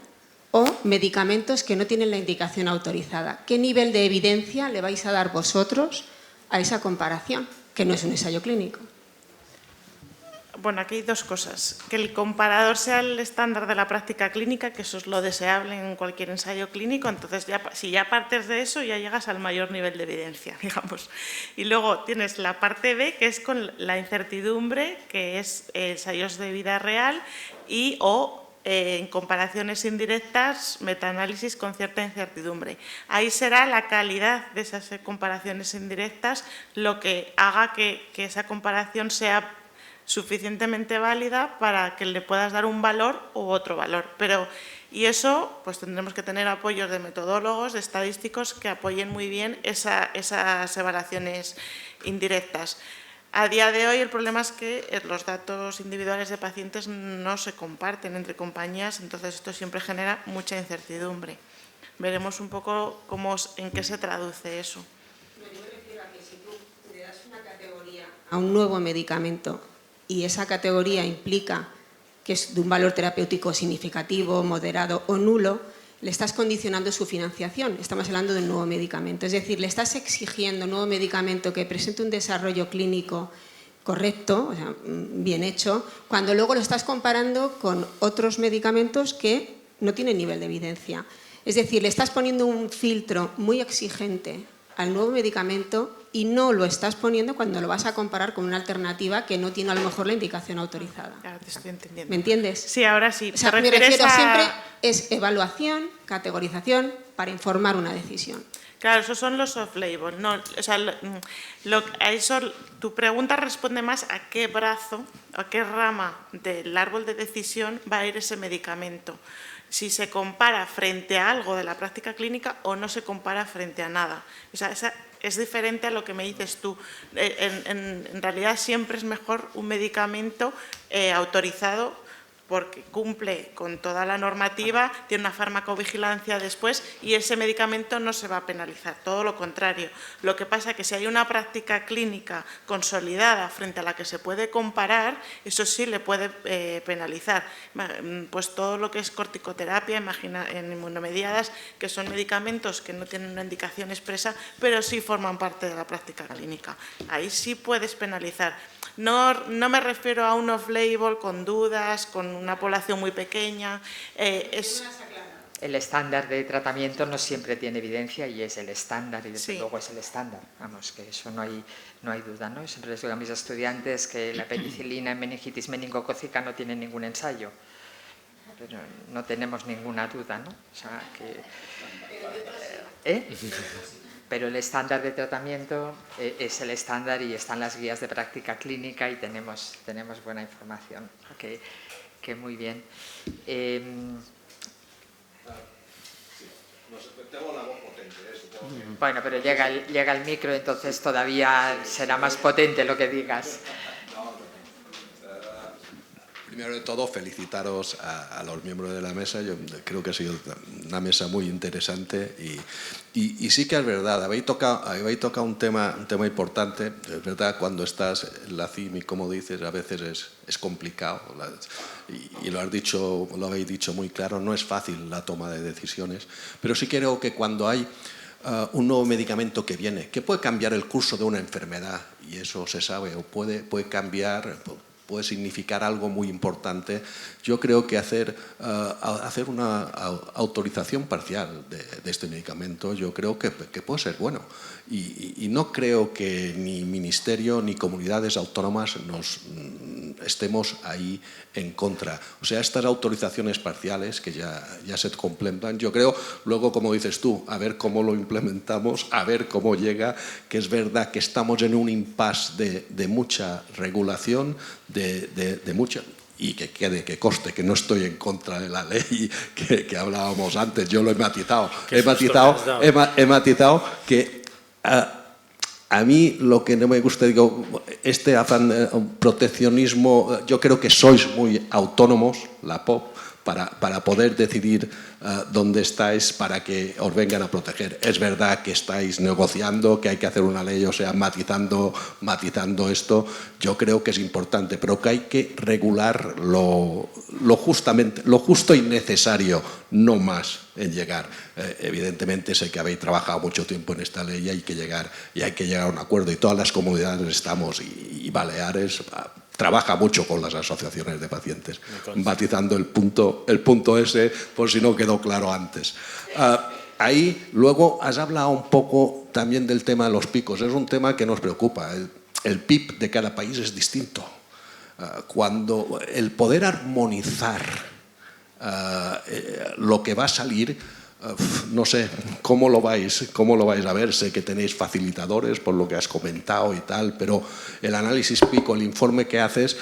o medicamentos que no tienen la indicación autorizada? ¿Qué nivel de evidencia le vais a dar vosotros a esa comparación, que no es un ensayo clínico? Bueno, aquí hay dos cosas. Que el comparador sea el estándar de la práctica clínica, que eso es lo deseable en cualquier ensayo clínico, entonces si ya partes de eso ya llegas al mayor nivel de evidencia, digamos. Y luego tienes la parte B, que es con la incertidumbre, que es ensayos de vida real y en comparaciones indirectas, metaanálisis con cierta incertidumbre. Ahí será la calidad de esas comparaciones indirectas lo que haga que esa comparación sea suficientemente válida para que le puedas dar un valor u otro valor. Y eso, pues tendremos que tener apoyos de metodólogos, de estadísticos que apoyen muy bien esas evaluaciones indirectas. A día de hoy el problema es que los datos individuales de pacientes no se comparten entre compañías, entonces esto siempre genera mucha incertidumbre. Veremos un poco en qué se traduce eso. Yo me refiero a que si tú le das una categoría a un nuevo medicamento y esa categoría implica que es de un valor terapéutico significativo, moderado o nulo, le estás condicionando su financiación. Estamos hablando de un nuevo medicamento. Es decir, le estás exigiendo a un nuevo medicamento que presente un desarrollo clínico correcto, o sea, bien hecho, cuando luego lo estás comparando con otros medicamentos que no tienen nivel de evidencia. Es decir, le estás poniendo un filtro muy exigente al nuevo medicamento y no lo estás poniendo cuando lo vas a comparar con una alternativa que no tiene a lo mejor la indicación autorizada. Ahora te estoy entendiendo. ¿Me entiendes? Sí, ahora sí. O sea, me refiero siempre es evaluación, categorización para informar una decisión. Claro, esos son los off-label. No, o sea, tu pregunta responde más a qué brazo, a qué rama del árbol de decisión va a ir ese medicamento. Si se compara frente a algo de la práctica clínica o no se compara frente a nada. O sea, esa es diferente a lo que me dices tú. En realidad siempre es mejor un medicamento autorizado porque cumple con toda la normativa, tiene una farmacovigilancia después y ese medicamento no se va a penalizar, todo lo contrario. Lo que pasa es que si hay una práctica clínica consolidada frente a la que se puede comparar, eso sí le puede penalizar. Pues todo lo que es corticoterapia, en inmunomediadas, que son medicamentos que no tienen una indicación expresa, pero sí forman parte de la práctica clínica. Ahí sí puedes penalizar. No me refiero a un off-label con dudas, con una población muy pequeña. El estándar de tratamiento no siempre tiene evidencia y es el estándar, y desde luego es el estándar. Vamos, que eso no hay duda, ¿no? Siempre les digo a mis estudiantes que la penicilina en meningitis meningocócica no tiene ningún ensayo. Pero no tenemos ninguna duda, ¿no? O sea, Pero el estándar de tratamiento es el estándar y están las guías de práctica clínica y tenemos buena información. Que muy bien. Tengo la voz potente, Bueno, pero llega el micro, entonces todavía será más potente lo que digas. Primero de todo, felicitaros a los miembros de la mesa. Yo creo que ha sido una mesa muy interesante y sí que es verdad, habéis tocado un tema importante. Es verdad, cuando estás en la CIM y como dices, a veces es complicado y lo habéis dicho muy claro, no es fácil la toma de decisiones, pero sí creo que cuando hay un nuevo medicamento que viene, que puede cambiar el curso de una enfermedad, y eso se sabe, o puede cambiar, puede significar algo muy importante. Yo creo que hacer una autorización parcial de este medicamento, yo creo que puede ser bueno. Y no creo que ni Ministerio ni comunidades autónomas estemos ahí en contra. O sea, estas autorizaciones parciales que ya se complementan, yo creo, luego, como dices tú, a ver cómo lo implementamos, a ver cómo llega, que es verdad que estamos en un impasse de mucha regulación, de mucha... Y que conste que no estoy en contra de la ley que hablábamos antes, yo lo he matizado. He matizado que a mí lo que no me gusta, digo, este afán proteccionismo, yo creo que sois muy autónomos, la POP, para poder decidir dónde estáis para que os vengan a proteger. Es verdad que estáis negociando, que hay que hacer una ley, o sea, matizando esto. Yo creo que es importante, pero que hay que regular lo justo y necesario, no más en llegar. Evidentemente sé que habéis trabajado mucho tiempo en esta ley y hay que llegar a un acuerdo, y todas las comunidades estamos, y Baleares trabaja mucho con las asociaciones de pacientes, matizando el punto ese, por si no quedó claro antes. Ahí luego has hablado un poco también del tema de los picos. Es un tema que nos preocupa. El PIB de cada país es distinto. Cuando el poder armonizar lo que va a salir, no sé cómo lo vais a ver. Sé que tenéis facilitadores por lo que has comentado y tal, pero el análisis pico, el informe que haces,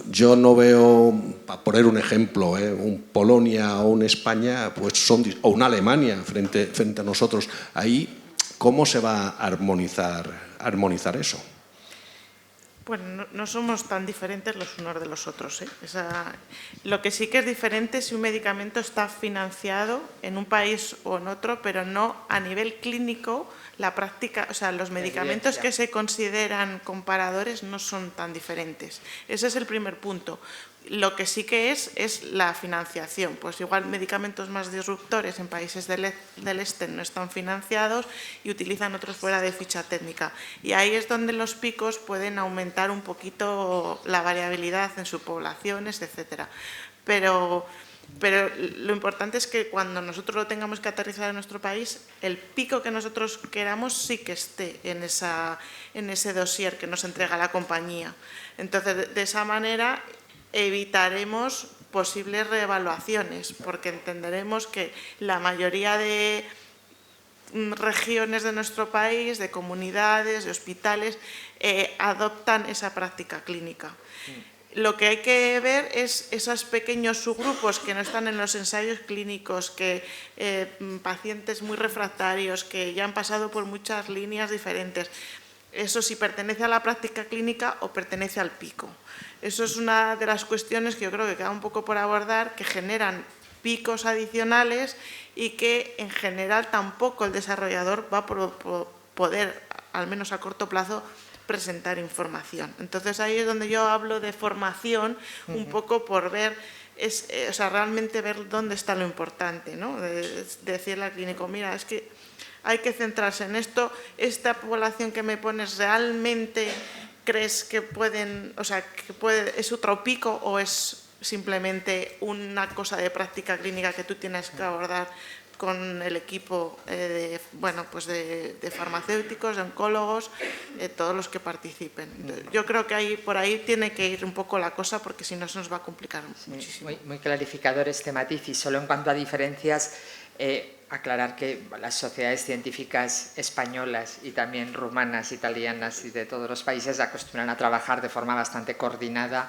yo no veo, para poner un ejemplo, un Polonia o un España, pues o una Alemania frente a nosotros. Ahí, ¿cómo se va a armonizar eso? Bueno, no somos tan diferentes los unos de los otros, ¿eh? Lo que sí que es diferente es si un medicamento está financiado en un país o en otro, pero no a nivel clínico. La práctica, o sea, los medicamentos que se consideran comparadores no son tan diferentes. Ese es el primer punto. Lo que sí que es la financiación. Pues igual medicamentos más disruptores en países del este no están financiados y utilizan otros fuera de ficha técnica. Y ahí es donde los picos pueden aumentar un poquito la variabilidad en sus poblaciones, etcétera. Pero lo importante es que cuando nosotros lo tengamos que aterrizar en nuestro país, el pico que nosotros queramos sí que esté en ese dossier que nos entrega la compañía. Entonces, de esa manera evitaremos posibles reevaluaciones, porque entenderemos que la mayoría de regiones de nuestro país, de comunidades, de hospitales, adoptan esa práctica clínica. Lo que hay que ver es esos pequeños subgrupos que no están en los ensayos clínicos, que pacientes muy refractarios, que ya han pasado por muchas líneas diferentes. Eso si pertenece a la práctica clínica o pertenece al pico. Eso es una de las cuestiones que yo creo que queda un poco por abordar, que generan picos adicionales y que en general tampoco el desarrollador va a poder, al menos a corto plazo, presentar información. Entonces ahí es donde yo hablo de formación, un poco por ver, o sea, realmente ver dónde está lo importante, ¿no? De decirle al clínico, mira, es que hay que centrarse en esto, esta población que me pones realmente crees que pueden, o sea, es otro pico o es simplemente una cosa de práctica clínica que tú tienes que abordar con el equipo de farmacéuticos, de oncólogos, todos los que participen. Yo creo que por ahí tiene que ir un poco la cosa, porque si no se nos va a complicar muchísimo. Muy clarificador este matiz, y solo en cuanto a diferencias, aclarar que las sociedades científicas españolas y también rumanas, italianas y de todos los países acostumbran a trabajar de forma bastante coordinada,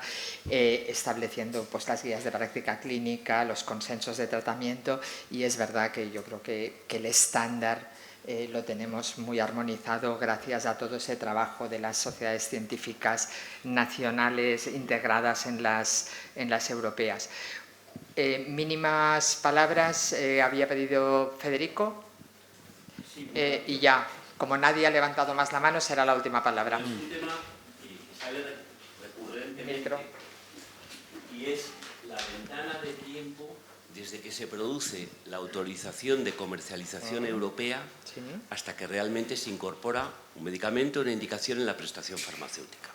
estableciendo pues, las guías de práctica clínica, los consensos de tratamiento, y es verdad que yo creo que el estándar lo tenemos muy armonizado gracias a todo ese trabajo de las sociedades científicas nacionales integradas en las europeas. Mínimas palabras, había pedido Federico, y ya, como nadie ha levantado más la mano, será la última palabra. Es un tema que sale recurrentemente y es la ventana de tiempo de desde que se produce la autorización de comercialización europea hasta que realmente se incorpora un medicamento, una indicación en la prestación farmacéutica.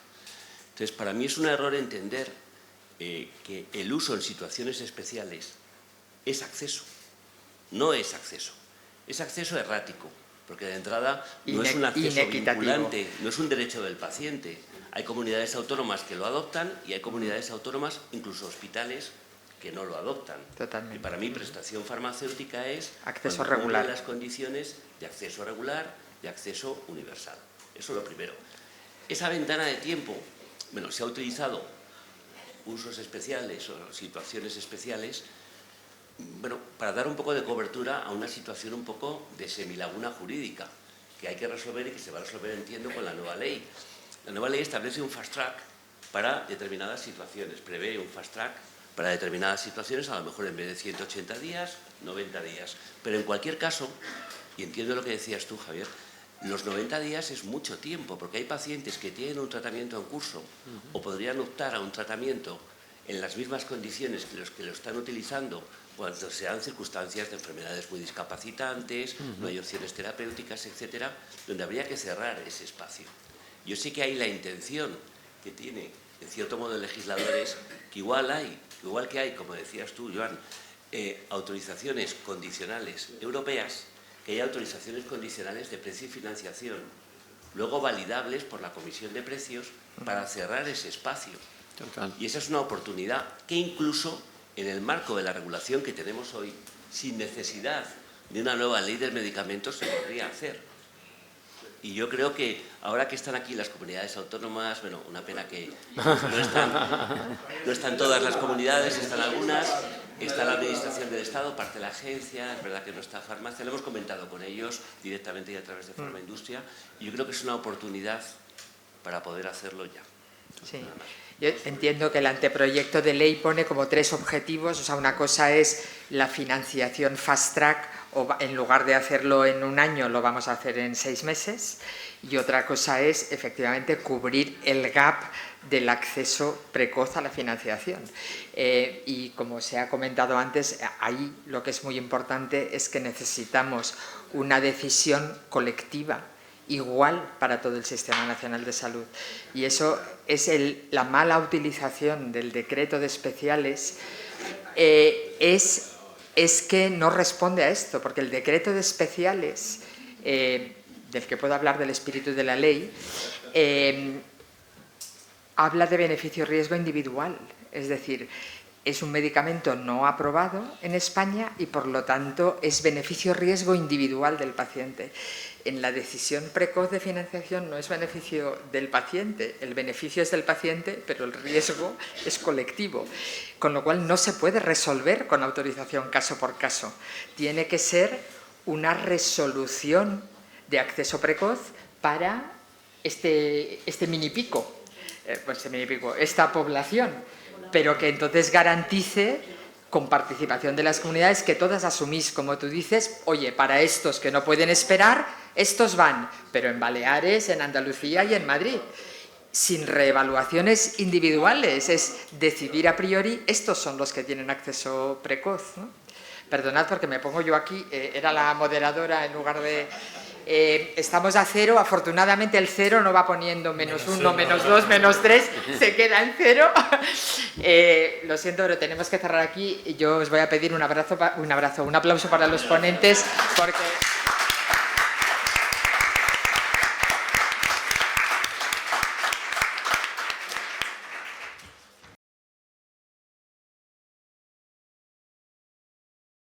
Entonces, para mí es un error entender que el uso en situaciones especiales es acceso. No es acceso. Es acceso errático, porque de entrada no es un acceso vinculante, no es un derecho del paciente. Hay comunidades autónomas que lo adoptan y hay comunidades autónomas, incluso hospitales, que no lo adoptan. Totalmente. Y para mí prestación farmacéutica es acceso cuando regular. cumple las condiciones de acceso regular, de acceso universal. Eso es lo primero. Esa ventana de tiempo, bueno, se ha utilizado usos especiales o situaciones especiales, bueno, para dar un poco de cobertura a una situación un poco de semilaguna jurídica que hay que resolver y que se va a resolver, entiendo, con la nueva ley. La nueva ley establece un fast track para determinadas situaciones, prevé un fast track para determinadas situaciones, a lo mejor en vez de 180 días, 90 días. Pero en cualquier caso, y entiendo lo que decías tú, Javier, los 90 días es mucho tiempo, porque hay pacientes que tienen un tratamiento en curso o podrían optar a un tratamiento en las mismas condiciones que los que lo están utilizando cuando sean circunstancias de enfermedades muy discapacitantes, no hay opciones terapéuticas, etcétera, donde habría que cerrar ese espacio. Yo sé que hay la intención que tiene, en cierto modo, el legislador es que igual que hay, como decías tú, Joan, autorizaciones condicionales europeas, que hay autorizaciones condicionales de precio y financiación, luego validables por la Comisión de Precios para cerrar ese espacio. Total. Y esa es una oportunidad que incluso en el marco de la regulación que tenemos hoy, sin necesidad de una nueva ley del medicamento, se podría hacer. Y yo creo que ahora que están aquí las comunidades autónomas, bueno, una pena que no están todas las comunidades, están algunas, está la Administración del Estado, parte de la agencia, es verdad que no está farmacia, lo hemos comentado con ellos directamente y a través de Farma Industria, y yo creo que es una oportunidad para poder hacerlo ya. Sí. Yo entiendo que el anteproyecto de ley pone como 3 objetivos, o sea, una cosa es la financiación fast track, o en lugar de hacerlo en un año lo vamos a hacer en 6 meses, y otra cosa es efectivamente cubrir el gap del acceso precoz a la financiación. Y como se ha comentado antes, ahí lo que es muy importante es que necesitamos una decisión colectiva igual para todo el Sistema Nacional de Salud. Y eso es la mala utilización del decreto de especiales, es que no responde a esto, porque el decreto de especiales, del que puedo hablar del espíritu de la ley, habla de beneficio-riesgo individual, es decir, es un medicamento no aprobado en España y por lo tanto es beneficio-riesgo individual del paciente. En la decisión precoz de financiación no es beneficio del paciente, el beneficio es del paciente, pero el riesgo es colectivo, con lo cual no se puede resolver con autorización caso por caso. Tiene que ser una resolución de acceso precoz para este mini pico, esta población, pero que entonces garantice con participación de las comunidades que todas asumís, como tú dices, oye, para estos que no pueden esperar, estos van, pero en Baleares, en Andalucía y en Madrid, sin reevaluaciones individuales, es decidir a priori, estos son los que tienen acceso precoz, ¿no? Perdonad porque me pongo yo aquí, era la moderadora en lugar de... estamos a 0, afortunadamente el 0 no va poniendo -1, -2, -3, se queda en 0. Lo siento, pero tenemos que cerrar aquí. Yo os voy a pedir un aplauso para los ponentes, porque...